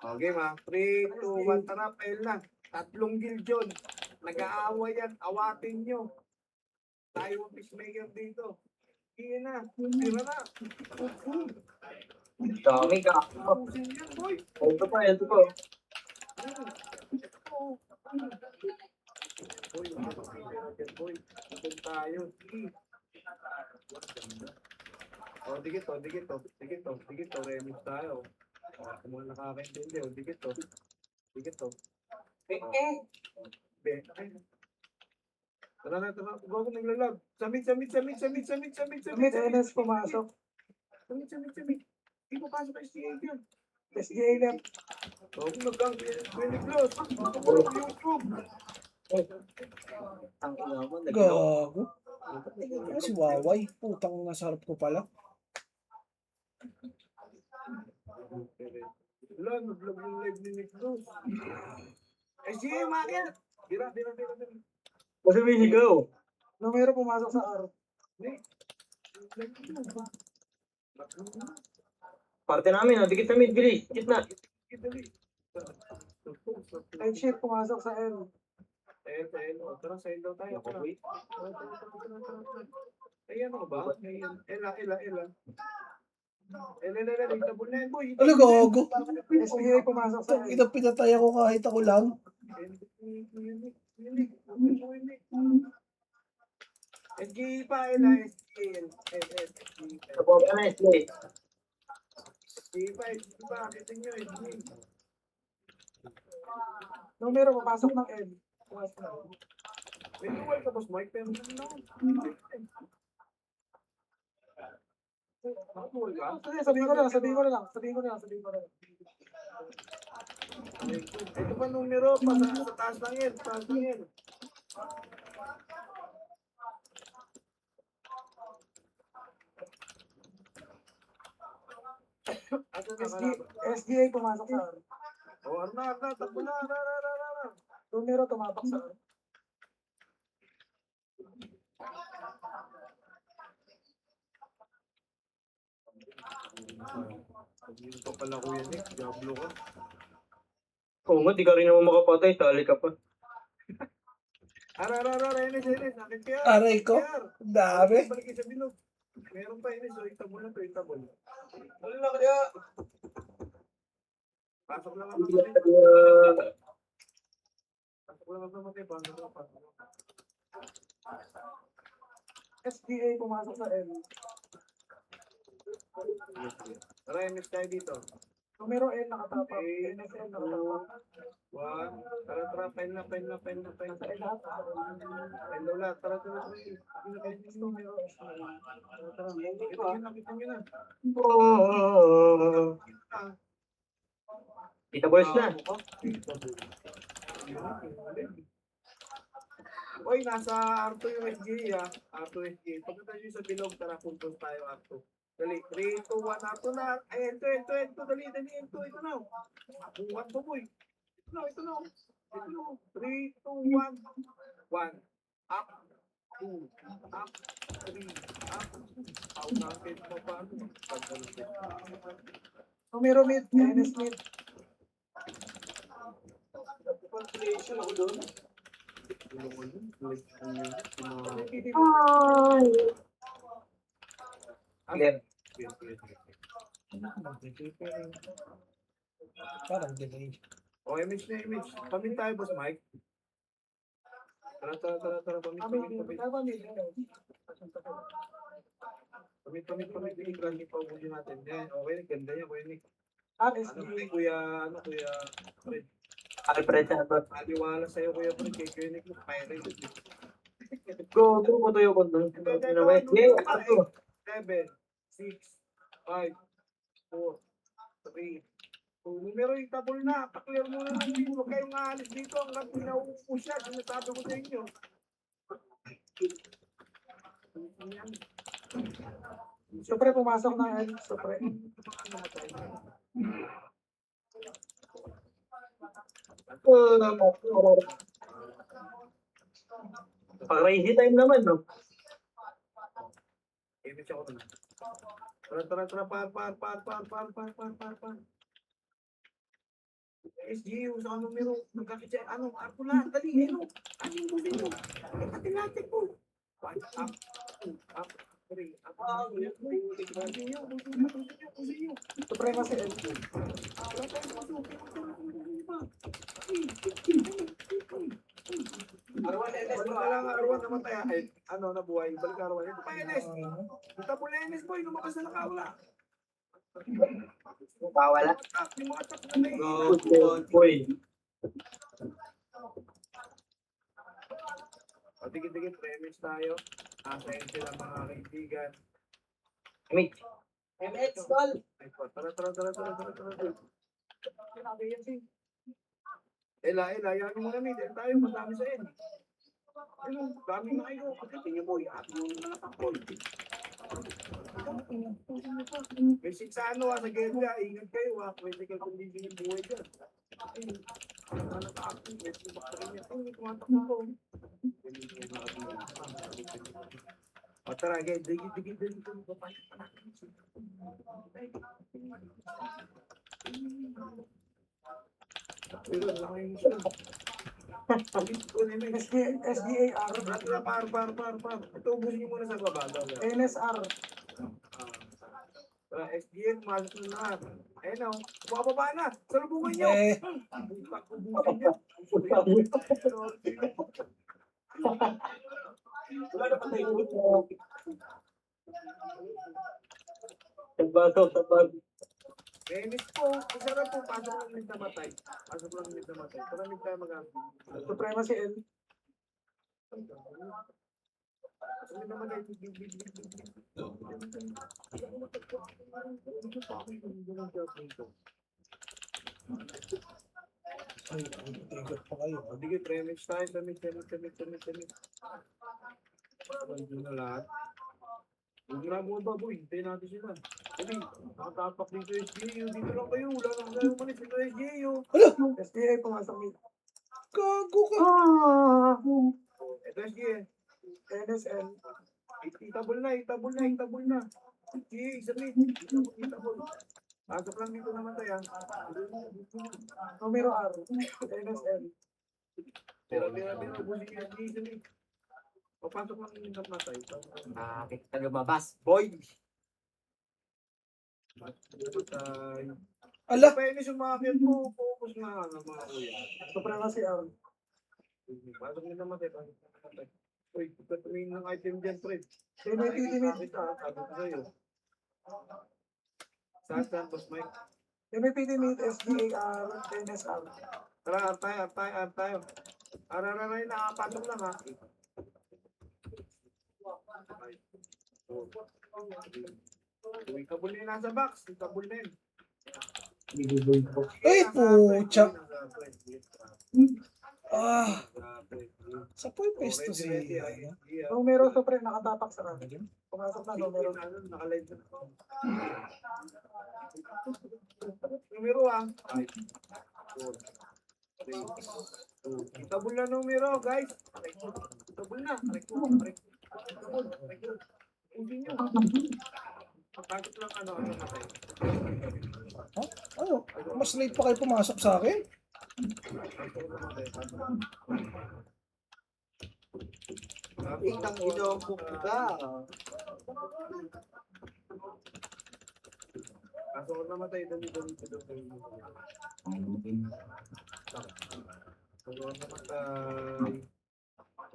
[SPEAKER 2] Okay, 3, 2, 1, tara, fail na. 3 giljon. Nag-aaway yan. Awatin nyo. Tayo ang peacemaker dito. Hindi na. Tira na.
[SPEAKER 1] Dami ka.
[SPEAKER 2] Tapusin yan, boy.
[SPEAKER 1] Ito pa.
[SPEAKER 2] Boy, boy. Ikon tayo. Oh, digit to. Remix tayo. Kung mga nakakaintindi, digit to. Be. Tara. Go ako naglalag. Samit.
[SPEAKER 4] NS pumasok.
[SPEAKER 2] Samit. Di mo pasok ang SGA yan.
[SPEAKER 4] SGA left.
[SPEAKER 2] Huwag mo nagkang close. YouTube.
[SPEAKER 1] Ang ina mo, nag-lock.
[SPEAKER 3] Gago. Ano si Waway? Putang nasa harap ko pala.
[SPEAKER 2] Wala, nag-vlog yung live ni Nick Cruz. SGA, umakit! Dira.
[SPEAKER 4] Kasi may ligaw. Numero pumasok sa R.
[SPEAKER 1] Parte namin, dikit sa mid, bilis. Gitna.
[SPEAKER 4] Right shift pumasok sa L.
[SPEAKER 2] Tara, sa daw tayo. Tara. Ayan ako ba? Ela. Itabol na yan, boy.
[SPEAKER 3] Ano gago?
[SPEAKER 4] SPA pumasok sa L.
[SPEAKER 3] Ito pinatay ako kahit ako lang.
[SPEAKER 2] SGA pa, Ela. SGA.
[SPEAKER 1] Support ka na, SJ.
[SPEAKER 2] SGA pa. Kita nyo, SGA.
[SPEAKER 4] Numero pumasok ng L.
[SPEAKER 2] May dual ka, boss Mike, pero ano na? Nakatuwal ka?
[SPEAKER 4] Sige, sabihin ko na lang.
[SPEAKER 2] Ito pa numero, sa taas lang yan,
[SPEAKER 4] SGA pumasok sa R.
[SPEAKER 2] Oh, Arna, takbo na.
[SPEAKER 4] Numero tumapak sa R.
[SPEAKER 2] Sabihin pa pala Kuya Nick, Diablo ka.
[SPEAKER 4] Oo nga, di ka rin naman makapatay. Tali ka pa.
[SPEAKER 2] Enes, nakit kaya.
[SPEAKER 3] Aray ko. Ang dami.
[SPEAKER 2] Balik sa bilog. Meron pa, Enes, so itabol na to, itabol.
[SPEAKER 4] Ano na kaya?
[SPEAKER 2] Pasok lang ang namatay. Pasok lang ang namatay, pasok lang. SDA pumasok sa M. Tara, Enes tayo dito. Numero N nakatapak. Enes N nakatapak. One. Tara, pen na. Pen daw lahat. Tara. Numero S. Tara. Kita nyo na.
[SPEAKER 4] Kita boys na.
[SPEAKER 2] Oy, nasa R2 yung SGA R2 SGA. Pagkatapos nyo sa bilog, tara, puntos tayo R2. Dali, 3, 2, 1, R2 na. Ay, ito. Dali, ito na. Buwan to, boy. Ito na. 3, 2, 1. 1. Up. 2. Up. 3. Up. Out natin pa pa. Numero mid. Enes mid. Configuration ako doon.
[SPEAKER 1] Clear.
[SPEAKER 3] Parang delay.
[SPEAKER 2] O, image. Pamit tayo, boss Mike. Tara. Pamit. Pinigran niyo pa ubusin natin. Yan, okay, ganda yan, Nick. Kuya Fred.
[SPEAKER 1] Alfred sa abroad.
[SPEAKER 2] Aliwala sa'yo, Kuya Fred, kay Kuya Nick, pairing.
[SPEAKER 4] Go ko tayo ko doon.
[SPEAKER 2] Yay, 7, 6, 5, 4, 3, numero itabol na. Paklear mo na lang dito. Huwag kayong aalis dito hanggang pinaupo siya. Sinasabi ko sa inyo. Siyempre, pumasok na yan. Siyempre.
[SPEAKER 4] Crazy time naman, no?
[SPEAKER 2] Image ako na. Tara, par. SGU sa numero. Nagkakit siya. Ako na. Dali, Anin mo dito. Natin po. 1, up, 2, up, 3, up. Busin nyo. Suprema si LG. Wala tayong masukin. Arwan naman tayo. Ay, nabuhay. Balik Arwan. Ito pa, Enes. Ito po na Enes, boy. Lumabas na nakawala.
[SPEAKER 1] Bawala.
[SPEAKER 2] Yung mga tap na may
[SPEAKER 4] Boy.
[SPEAKER 2] Dikit-dikit premise tayo. Nasa yun sila mga kaibigan.
[SPEAKER 1] Image.
[SPEAKER 2] MX, tol. Tara. Ela, yan mo na mid. Tayo, madami sa end. Dami na kayo. Pagkatin niyo boy. At yung nalapakol. May sa sa Gedya. Ingat kayo critical condition yung buhay dyan. Tara, dikit. SDAR. Par. Ito, ubusin niyo muna sa baba. NSR. SDA, pumasok na lahat. Ayun o, bumababa na. Salubungan niyo. Ubusin niyo. Wala na patay.
[SPEAKER 4] Sabag.
[SPEAKER 2] Enes po, isarap po, pasok lang nito namatay. Para nito tayo mag-amin. Suprema si L.
[SPEAKER 3] Ay, ikot pa kayo.
[SPEAKER 2] Sige, premise tayo. Samit. Hindi na lahat. Huwag na mo ba, boy? Hintayin natin sila. Sabi, nakatapak dito SGU. Dito lang kayo. Wala nang kayo manis dito SGU. SGA, pumasok dito.
[SPEAKER 3] Gago ka.
[SPEAKER 2] Ito SGA. NSN. Itabol na. SGA, submit. Itabol. Pasok lang dito naman tayo. Numero R. NSL. Pero, busi ka dito eh. Papasok lang yung namatay.
[SPEAKER 1] Kita lumabas. Boy!
[SPEAKER 2] Patay.
[SPEAKER 3] Ala!
[SPEAKER 2] Penis yung mga kid mo. Focus na mga kuya. Sobrang kasi R. Pasok nyo namatay. Uy, tumingin ng item dyan, Fred. May titimit. Sabi ko sa'yo. Saan, boss Mike? MPT meet SDAR, NSR. Tara, tayo. Araray, nakapasok lang ha. Uy, kabul na yun nasa box. Kabul na yun.
[SPEAKER 3] Ay, pucha! Ah! Sa po yung pwesto si... ano?
[SPEAKER 2] Numero sa pre, nakatapak sa akin. Pumasok na, numero na. Nakalive na. Numero ah. Itabul na numero, guys. Itabul na. Itabul. Hindi nyo. Pagkakit lang ano matay.
[SPEAKER 3] Ano? Mas late pa kayo pumasok sa akin?
[SPEAKER 1] Itang ginoko ka.
[SPEAKER 2] Kaso ko namatay, dali. Kaso ko namatay.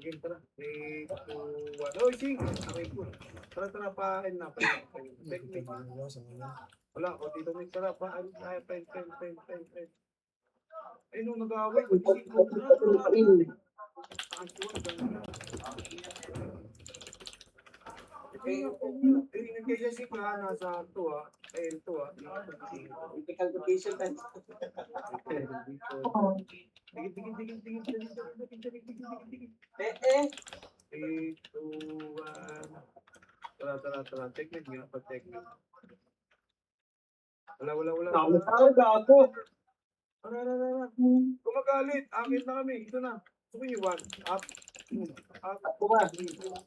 [SPEAKER 2] Sige, tara. 3, 2, 1. Oy, sing! Okay, good. Tara, pain na. Technique. Wala, o dito may tara, pain. Ay, nung nag-away, mag-isip ko. Kaya si Kla nasa 2 ah. Ayun 2 ah.
[SPEAKER 1] Critical location tayo. Eh.
[SPEAKER 2] 3, 2, 1. Tara. Technique nga. Pag-technique. Wala.
[SPEAKER 4] Gago.
[SPEAKER 2] Tara. Kumagalit. Akin na kami. Ito na. Sumiyo 1. Up. Up.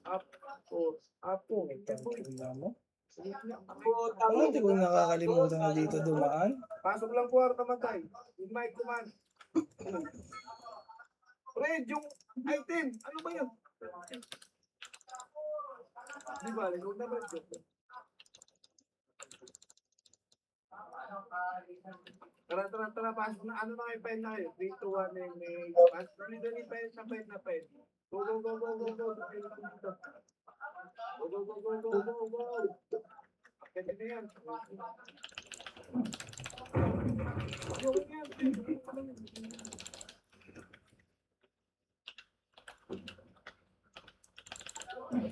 [SPEAKER 2] Up. 4. Up.
[SPEAKER 3] Tangina mo.
[SPEAKER 1] Ako,
[SPEAKER 3] Ano, hindi ko nakakalimutan na dito dumaan.
[SPEAKER 2] Pasok lang po ang kamatay. Yung mic command. Red, yung item. Ano ba yun? Di ba? Huwag na ba? Tara. Pasok na. Ano na kayo? File na kayo. 3, 2, 1, and may... Pasok na. File na. Go. Go. Pwede na yan.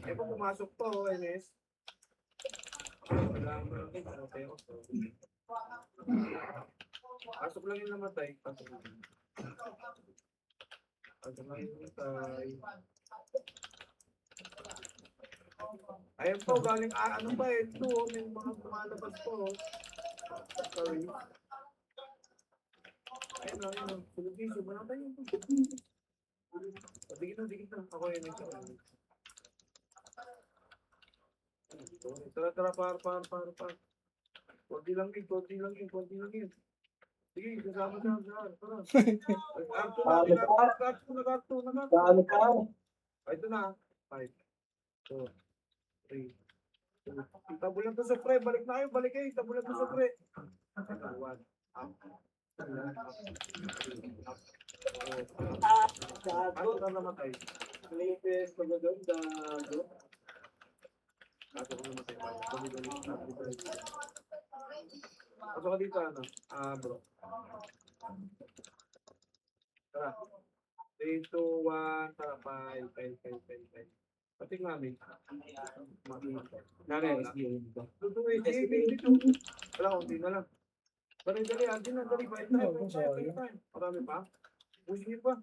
[SPEAKER 2] Eh, kung pumasok to, NS. Pasok lang yung namatay. Pasok lang yung namatay. Ayun po, galing ano ba eh, ito, may mga lumalabas po. Sorry. Ayun. Television, wala tayo. Digit na. Ako yun ito. Tara, par. Konti lang yun. Sige, kasama sa. Tara. Nag-arto na.
[SPEAKER 4] Gaano ka?
[SPEAKER 2] Ay, ito na. 5, 4, 3, 2. Tabulan to sa pre. Balik kayo. Tabulan to sa pre. 1. Up. Ano na namatay?
[SPEAKER 1] Latest, magaganda.
[SPEAKER 2] Kaso ko namatay. Kaso ka dito, ano? Bro. Tara. 3, 2, 1. Tara, 5. Pati nga, may. Wala, kunti na lang. Dali, Arjun na, dali. Fight time. Marami pa. Pusin pa.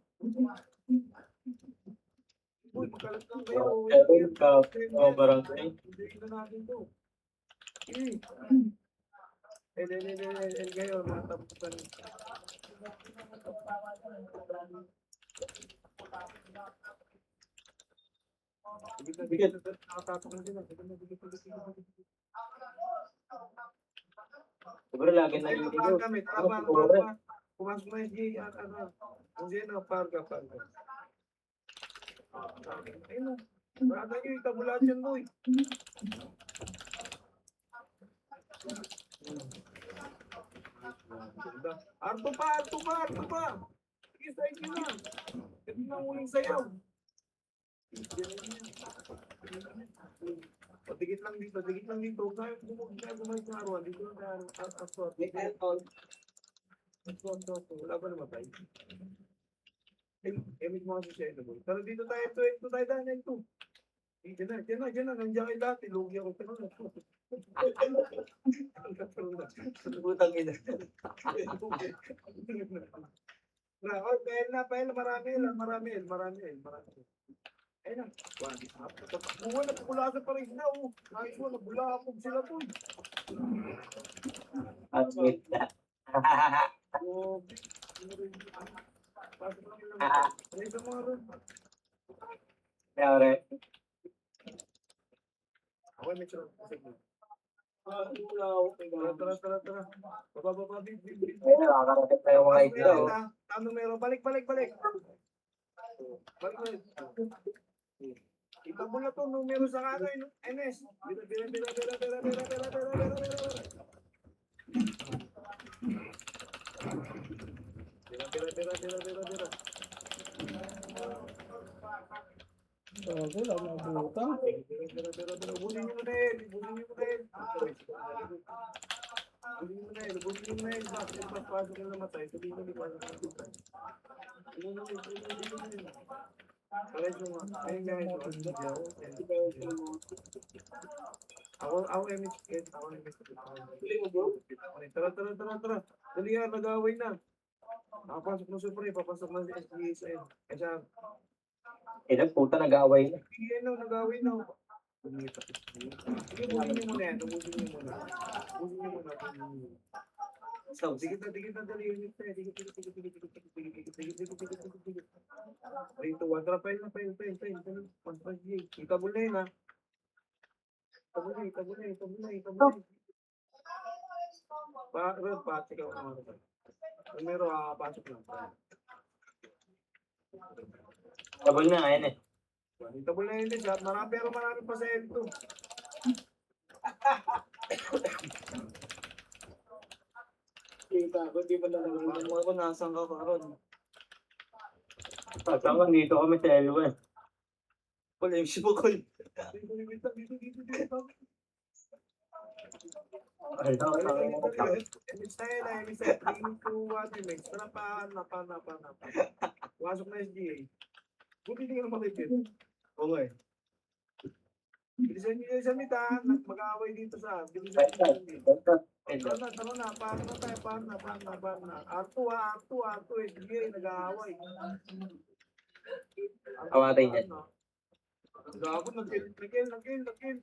[SPEAKER 2] Uy, magkalat lang kayo.
[SPEAKER 4] Barangay.
[SPEAKER 2] Hindi na natin to. Ngayon, natapusan. Bigyan. Nakatapak na sila.
[SPEAKER 1] Siguro lagi
[SPEAKER 2] Ayun,
[SPEAKER 1] naliligaw.
[SPEAKER 2] kami,
[SPEAKER 1] Ano,
[SPEAKER 2] tama,
[SPEAKER 1] siguro.
[SPEAKER 2] tama. Pumasok na yung G, ano. Kung sino, parka. Ayun, brada nyo, itabulat yan, boy. Arto pa. Sige, sa inyo na. Ito na ang huling sayaw. Patigit lang dito. Huwag na bumalik ng arawan. Dito lang tayo. Aswat. Wala ba naman tayo? Emit mo kasi siya ito, boy. Tara dito tayo. Ito tayo dahil ito. Diyan na. Nandiyan kayo dati. Lugi ako.
[SPEAKER 1] Putang ina.
[SPEAKER 2] Pael, marami. Ayun na. Buwan na pupulasan pa rin sila. Nice one. Nabulakog sila to.
[SPEAKER 1] At wait na.
[SPEAKER 2] Oh, pasok lang nila. Ayun sa mga ron.
[SPEAKER 1] Kaya,
[SPEAKER 2] Okay, may churro. Tara. Baba, big.
[SPEAKER 1] ayun, nakakarating tayo mga idol.
[SPEAKER 2] Tanong meron. Balik. Balik. Itabol na to, numero sa ano, NS. Bira.
[SPEAKER 3] Wala na butang.
[SPEAKER 2] Bulin nyo na yun. Pasok na namatay. Sabihin ko, pasok na namatay. Pares mo nga. Ayun guys. Ako MSK. Tara. Dali nga, nag-away na. Nakapasok na super, papasok na si SGSN. Kaya
[SPEAKER 1] Ilang puta nag-aaway na.
[SPEAKER 2] nag-away na. Sige, busin niyo muna yan. Busin niyo muna. So, dikit na dali unit na. Dikit. 3 to 1. Tara, pail na. Itabol na yun, ha. Itabol na. Rod, pasok ako naman. Numero, pasok lang.
[SPEAKER 1] Tabol na, ayun eh.
[SPEAKER 2] Itabol na yun, shot. Marami pa sa L2.
[SPEAKER 4] Di ba nalalaman mo ako nasaan ka karon?
[SPEAKER 1] Kasama dito kami sa L1.
[SPEAKER 4] Wala yung sibukol.
[SPEAKER 2] Dito. Mix tayo na, mix tayo. 3, 2, 1, mix. Tara pa. Pasok na SGA. Buti hindi ka na makikita.
[SPEAKER 4] Oo nga eh.
[SPEAKER 2] Bilisan nyo sa mita, mag-aaway dito sa. Bilisan nyo sa mita. Tara na. Paano na. R2, SGA, nag-aaway.
[SPEAKER 1] Awatay dyan.
[SPEAKER 2] Gago, nag-kill.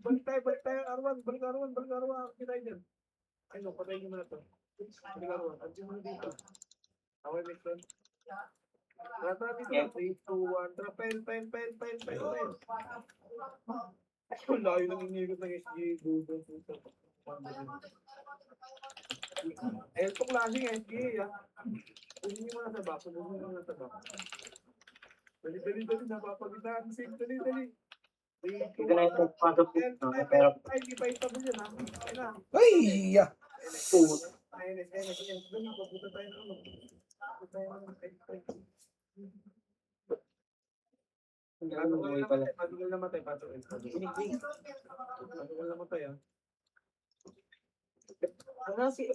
[SPEAKER 2] Balik tayo, Arwan. Balik Arwan. Kita dyan. Ay no, patayin nyo muna to. Balik Arwan. At yung mga dito. Away, mix one. Tara dito na. 3, 2, 1. Tara, pen. Ang layo nang inigot ng SGA. Google. Itong klaseng SGA, ha. Punin nyo muna sa back. Dali, napapagitaan. Dali.
[SPEAKER 1] Ito na yung pasok dito. Pero,
[SPEAKER 2] Ay, di pa itabol yan, ha? Ay na.
[SPEAKER 3] Ay!
[SPEAKER 2] NS. Dali, papunta tayo na ano. Matugal namatay, pasok. Matugal namatay, ha?
[SPEAKER 4] Ano si...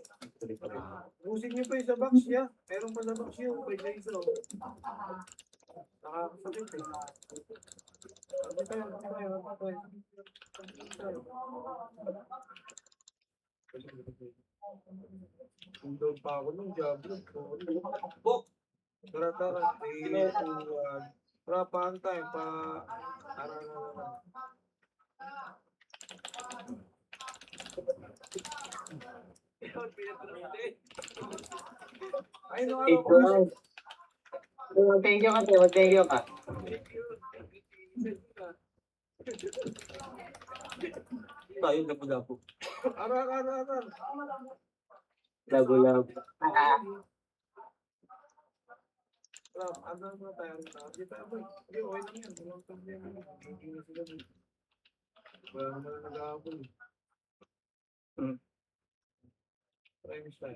[SPEAKER 2] Busin niyo pa yung sa box niya. Meron pa sa box niya. By the isa, oh. Nakakasakit, eh. Ano tayo? Sundog pa ako nung Diablo. Tara. 3, 2, 1. Tara, paan tayo? Tara. Ay, no, ano ko?
[SPEAKER 1] Thank you ka.
[SPEAKER 4] Tayo, lapu-lapu.
[SPEAKER 2] Arar.
[SPEAKER 1] Labo-labo.
[SPEAKER 2] Ano na tayo? Hindi tayo boy. Hindi, okay lang yan. Walang problema. Hindi na sila boy. Wala naman na nag-aabol. Try mo siya.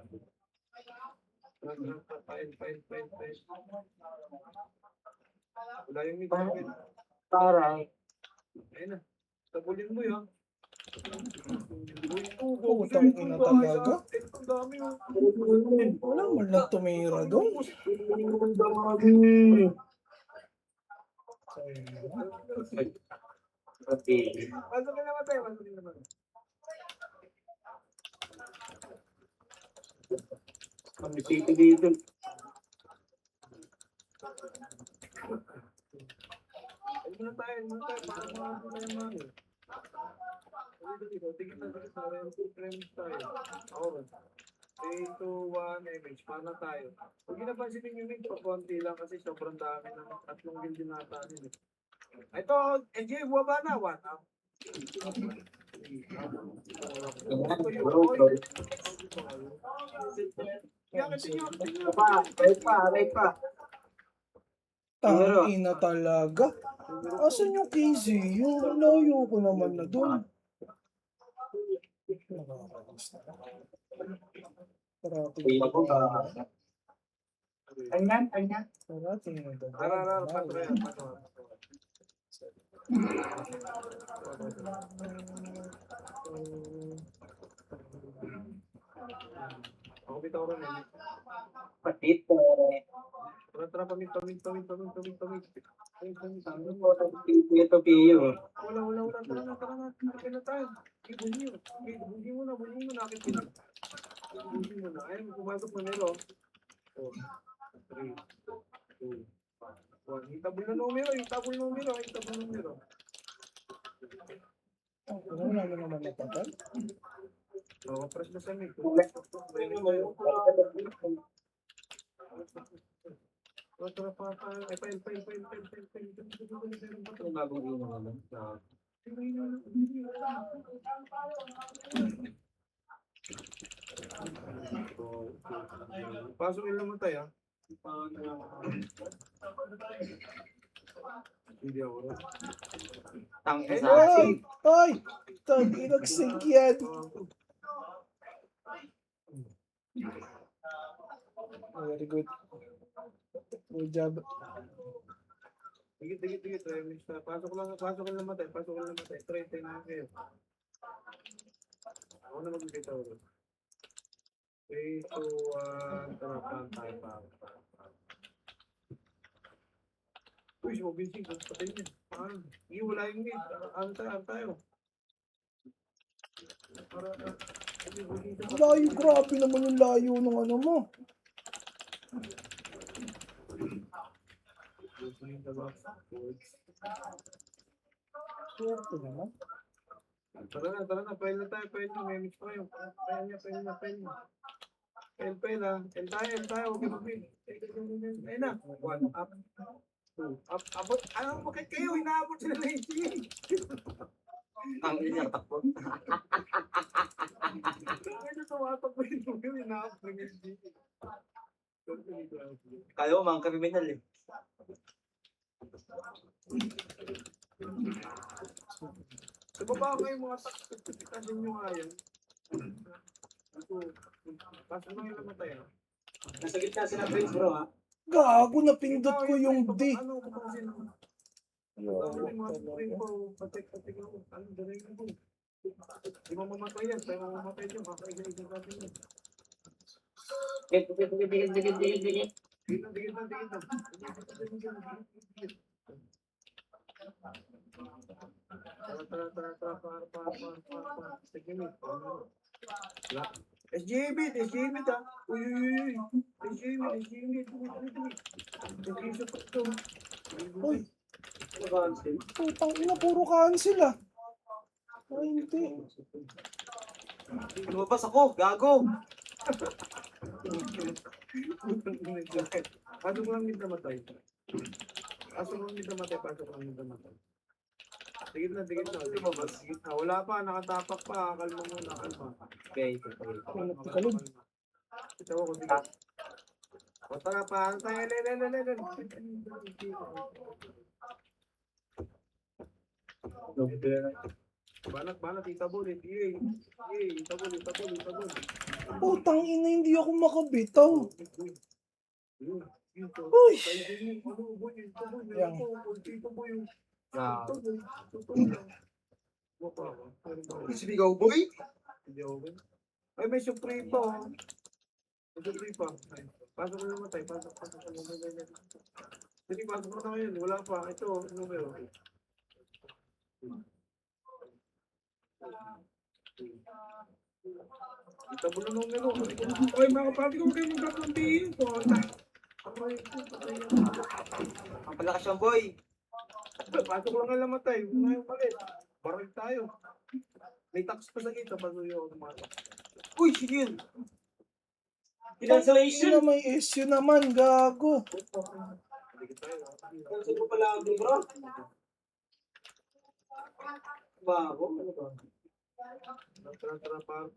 [SPEAKER 2] File. Wala yung mid.
[SPEAKER 1] Parang.
[SPEAKER 2] Ayun na. Tabulin mo yan.
[SPEAKER 3] Putang ina talaga.
[SPEAKER 2] Ang dami yung...
[SPEAKER 3] Wala man lang tumira doon.
[SPEAKER 1] Okay.
[SPEAKER 2] Pasok ka naman tayo. Pasok ka naman.
[SPEAKER 1] Ang city dito.
[SPEAKER 2] Ayun na tayo. Para makakita tayo mga... Dito. Tingin na dito. Frames tayo. Okay. 3, 2, 1, image. Paano tayo? Huwag ginapansinin yung image. Pakunti lang kasi sobrang dami ng tatlong build din natin. Ito, NJ, buwaba na. 1 up.
[SPEAKER 1] Aray pa.
[SPEAKER 3] Tang ina talaga. Asan yung KZ? Yung layo ko naman na doon. Nakakaalis na. Parating
[SPEAKER 1] Uy, ako ba? Anyan.
[SPEAKER 3] Parating na doon.
[SPEAKER 2] Ako bitaw rin.
[SPEAKER 1] Patit.
[SPEAKER 2] Tara, pamit.
[SPEAKER 1] Ito piyo.
[SPEAKER 2] Wala. Tara na. Kaya na tayo. Ibuli mo na. Ibuli mo na. Ayun, pumasok na nero. 4, 3, 2, 1. Itabol na numero.
[SPEAKER 3] Wala mo naman natagal.
[SPEAKER 2] Press na sa mic. Tara pa. Ay, file.
[SPEAKER 1] Ang bagong ino naman.
[SPEAKER 2] Pasok yung naman tayo. Hindi ako.
[SPEAKER 1] Tang
[SPEAKER 2] Eh,
[SPEAKER 1] isa.
[SPEAKER 3] Ay! Tang inagsig yan. Very good. Good job.
[SPEAKER 2] Tigit. Pasok lang naman tayo. Try na kayo. Ako na magbibitaw rin. 3, 2, 1. Tara, tayo pa. Uy, mabising. Patay niya. Hindi, wala yung mid. Ano tayo?
[SPEAKER 3] Layo, grabe naman yung layo ng ano mo. Swerte naman.
[SPEAKER 2] Tara na. File na tayo. May mix pa kayo. File niya. File tayo. Huwag yung mid. Ayun na. 1 up. 2 up. Abot. Ano bakit kayo? Hinaabot sila na yung
[SPEAKER 1] Ang ina takbo.
[SPEAKER 2] Ano tumatakbo yung hinaabot ng SG?
[SPEAKER 1] Kayo mga kriminal eh.
[SPEAKER 2] Sa baba kayo mga taktasin nyo nga yan. Pasok na yung namatay.
[SPEAKER 1] Nasa gitna sila friends bro ha.
[SPEAKER 3] Gago, napindot ko yung D.
[SPEAKER 2] Ano ko kasi patik ako. Ano daray mo? Di mo mamatay yan. Tayo mamatay dyan. Kakaisa-isa natin yan.
[SPEAKER 1] Dikit.
[SPEAKER 2] Digit na. Tara. Sige mo. SGB ha. Uy. SGB.
[SPEAKER 3] Uy, putang ina, puro cancel ah. Ay, hindi.
[SPEAKER 1] Lumabas ako, gago.
[SPEAKER 2] Pasok lang din namatay. Digit na. Wala pa, nakatapak pa. Kalma muna.
[SPEAKER 1] Okay.
[SPEAKER 3] Kalma.
[SPEAKER 2] Ito ako, sige. O tara, paano tayo? Balat, itabol, yay, itabol.
[SPEAKER 3] Putang ina, hindi ako makabitaw. Uy! Yan.
[SPEAKER 4] Sigaw, boy.
[SPEAKER 2] Ay, may supreme pa, oh. May supreme pa. Ay, pasok ko naman tayo, pasok. Sige, pasok mo na ngayon, wala pa. Ito, numero. Itabol na numero. Ay, mga kapatid ko, kayo magkakampihin po.
[SPEAKER 1] Ang palakas yung boy.
[SPEAKER 2] Pasok lang nga namatay. Ngayon palit. Baril tayo. May tax pa sa kita. Pasok yung automatic.
[SPEAKER 1] Uy, sige yun.
[SPEAKER 3] Sino may issue naman, gago.
[SPEAKER 2] Sige tayo.
[SPEAKER 1] Saan mo pala ako, bro? Bago, ano ba?
[SPEAKER 2] Tara, par.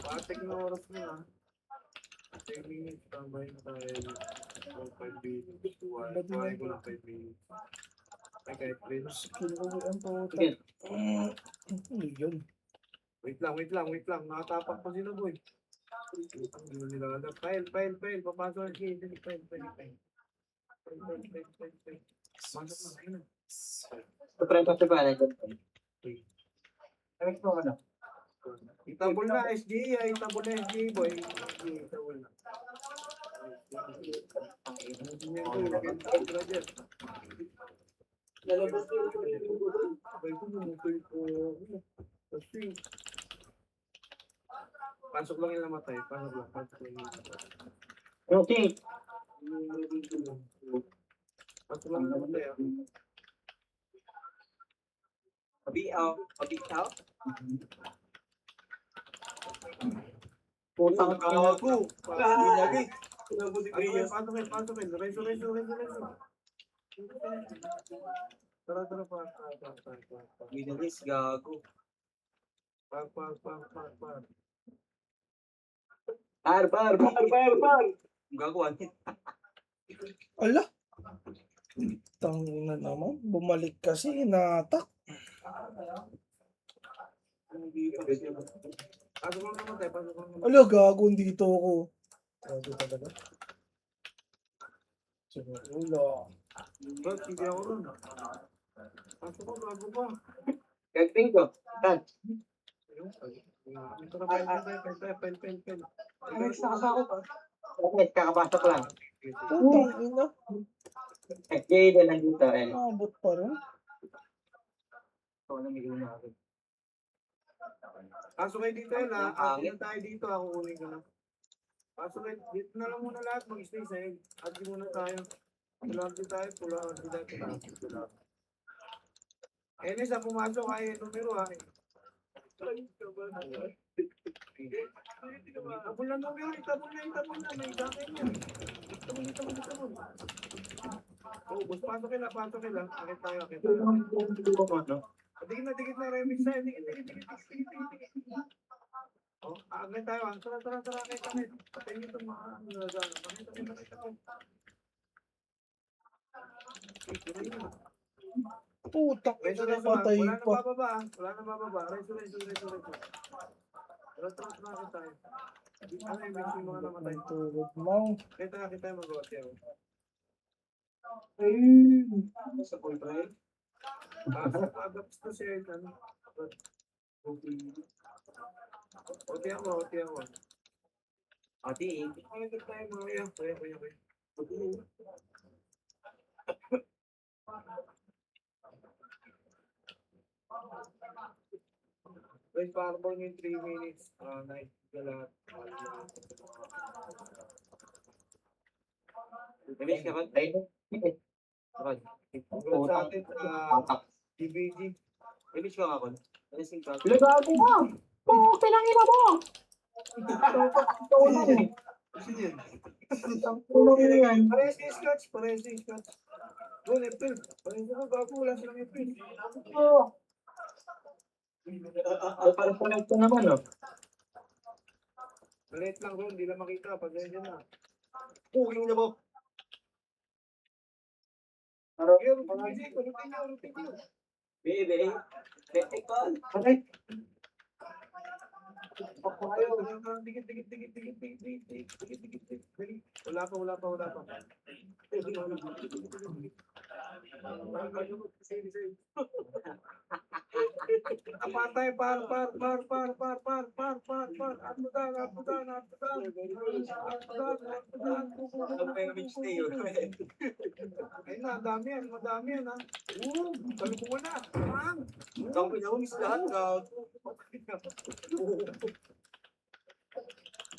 [SPEAKER 2] Patik na oras mo na. 10 minutes, tambay na tayo. 5 minutes. Kuhain ko lang 5 minutes. Ay, kahit please.
[SPEAKER 3] Skill ko ang puta.
[SPEAKER 1] Sige.
[SPEAKER 3] Ano yun?
[SPEAKER 2] Wait lang. Nakatapak pa sila, boy. Hindi mo nila alam. File. Papasok ang key. File. Masok na, ayun na.
[SPEAKER 1] Supreme kasi pa na ito. Ano mo ano?
[SPEAKER 2] Itabol na SGA, boy. Itabol na.
[SPEAKER 1] Lalabas yung
[SPEAKER 2] Pasok lang yung namatay. Pasok lang.
[SPEAKER 1] Okay.
[SPEAKER 2] Pasok lang yung namatay.
[SPEAKER 1] Pabitaw. Putang gago. Ilagay.
[SPEAKER 2] Pasukin. Reso. Tara, pa.
[SPEAKER 1] Minalis, gago.
[SPEAKER 2] Par.
[SPEAKER 1] Par. Gago, anit.
[SPEAKER 3] Ala. Tangina naman. Bumalik kasi, inatak.
[SPEAKER 2] Pasok lang namatay.
[SPEAKER 3] Ala, gago, dito ako. Gago talaga. Siguro.
[SPEAKER 2] Bro, sige ako ron. Pasok ko, bago pa.
[SPEAKER 1] Gagping ko. Tan.
[SPEAKER 2] Pen.
[SPEAKER 1] Ayos na kasako pa. Okay, kakapasok lang.
[SPEAKER 3] Putang ina.
[SPEAKER 1] Jay din nandito.
[SPEAKER 3] Abot pa rin.
[SPEAKER 1] Ito na may na ako.
[SPEAKER 2] Pasok kayo dito yun, ha? Atin na tayo dito, ako kunin ko na. Pasok kayo, dito na lang muna lahat, mag-stay sa'yo. Atin muna tayo. Pulaan tayo. Enes, pumasok kayo, numero, ha? Itabol na numero, itabol na, may jacket niya. Itabol. Oh, boss, pasok kayo lang. Akit tayo. Dikit na, remix tayo. Dikit. Oh, agad tayo. Tara, akit. Patay nyo itong mga nagagano. Pakita ko.
[SPEAKER 3] Putak
[SPEAKER 2] Reso,
[SPEAKER 3] ina, patay
[SPEAKER 2] wala
[SPEAKER 3] pa.
[SPEAKER 2] nang bababa. Reso. Tara, akit tayo. Ano yung mix yung mga namatay?
[SPEAKER 3] Tulog mo.
[SPEAKER 2] Kita tayo magawa siya.
[SPEAKER 1] Sa control.
[SPEAKER 2] Adapt to siya. Okay ako.
[SPEAKER 1] Ati.
[SPEAKER 2] Agad tayo mga okay. Wait, parang yung 3 minutes. Night ka lahat.
[SPEAKER 1] Namiss ka ba? Tayo.
[SPEAKER 2] Congrats sa atin sa TBG.
[SPEAKER 1] Namiss ka ako. Namiss ka.
[SPEAKER 5] Lagago ka! Oo, pinangina mo!
[SPEAKER 2] Kasi yun.
[SPEAKER 5] Tulong na yan.
[SPEAKER 2] Parehas yung scotch. Ron, April. Parin ko bago, wala silang April.
[SPEAKER 5] Oo.
[SPEAKER 1] Parang connect ko naman, no?
[SPEAKER 2] Maliit lang, Ron. Hindi lang makita. Pasensya na.
[SPEAKER 4] Uwing na ba?
[SPEAKER 2] Kaya rutin nyo.
[SPEAKER 1] Baby. Baby ko.
[SPEAKER 4] Patay.
[SPEAKER 2] Ayaw, dikit. Dali. Wala pa. Apatay, par. Apudan. Ay na, madami yan ha. Balik mo na. Ang.
[SPEAKER 4] Tangin na umis lahat. Gago.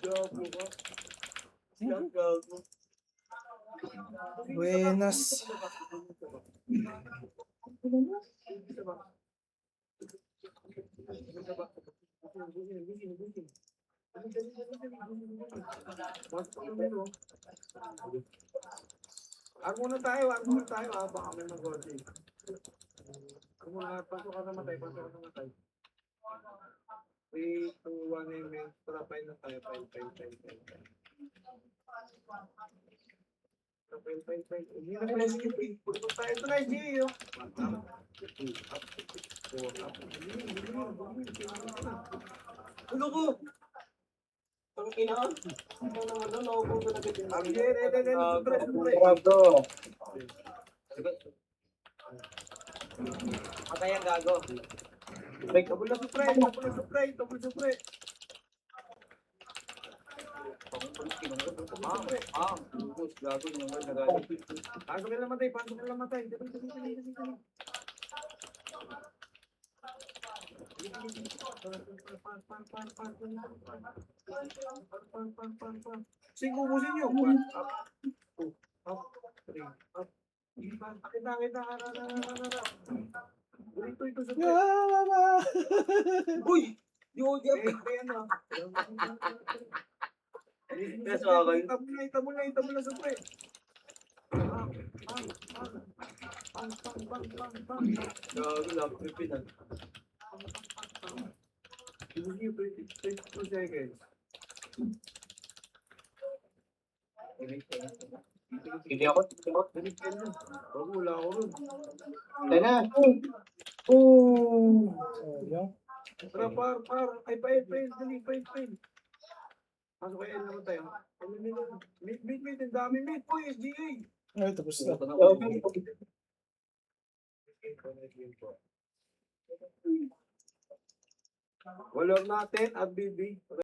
[SPEAKER 2] Gago ka.
[SPEAKER 4] Gago.
[SPEAKER 3] Buenas.
[SPEAKER 2] Wag muna tayo ha, baka may mag-order. Wag muna, pasok ka namatay. 3, 2, 1, amen. Tara, file na tayo, file. Hindi na pala skip eh. Punta tayo. Ito na, G, oh.
[SPEAKER 4] Ulo ko. Tangin na. Ano naman doon? Nauubo na agad yung
[SPEAKER 2] Siyempre.
[SPEAKER 1] Gago. Patay ang gago.
[SPEAKER 2] Double na supre.
[SPEAKER 1] Gago naman na gago.
[SPEAKER 2] Pasok ka lang matay. Dali. Sing, ubusin nyo. Up. 3, up. Kita. Ito sa
[SPEAKER 4] Uy! Yo, di
[SPEAKER 1] Yes, okay.
[SPEAKER 2] Itabo na sa pre.
[SPEAKER 4] Gago, love trip na.
[SPEAKER 2] Give you 22 seconds.
[SPEAKER 1] Hindi ako.
[SPEAKER 2] Balik ka na. Wala ako ron.
[SPEAKER 1] Tayo na.
[SPEAKER 3] Oh. Sayang.
[SPEAKER 2] Tara, par. Ay, pa-April. Dali, pa-April. Pasok kayo naman tayo. Meet. Ang dami meet po, SGA.
[SPEAKER 3] Ay, tapos na.
[SPEAKER 2] Walang natin at BB.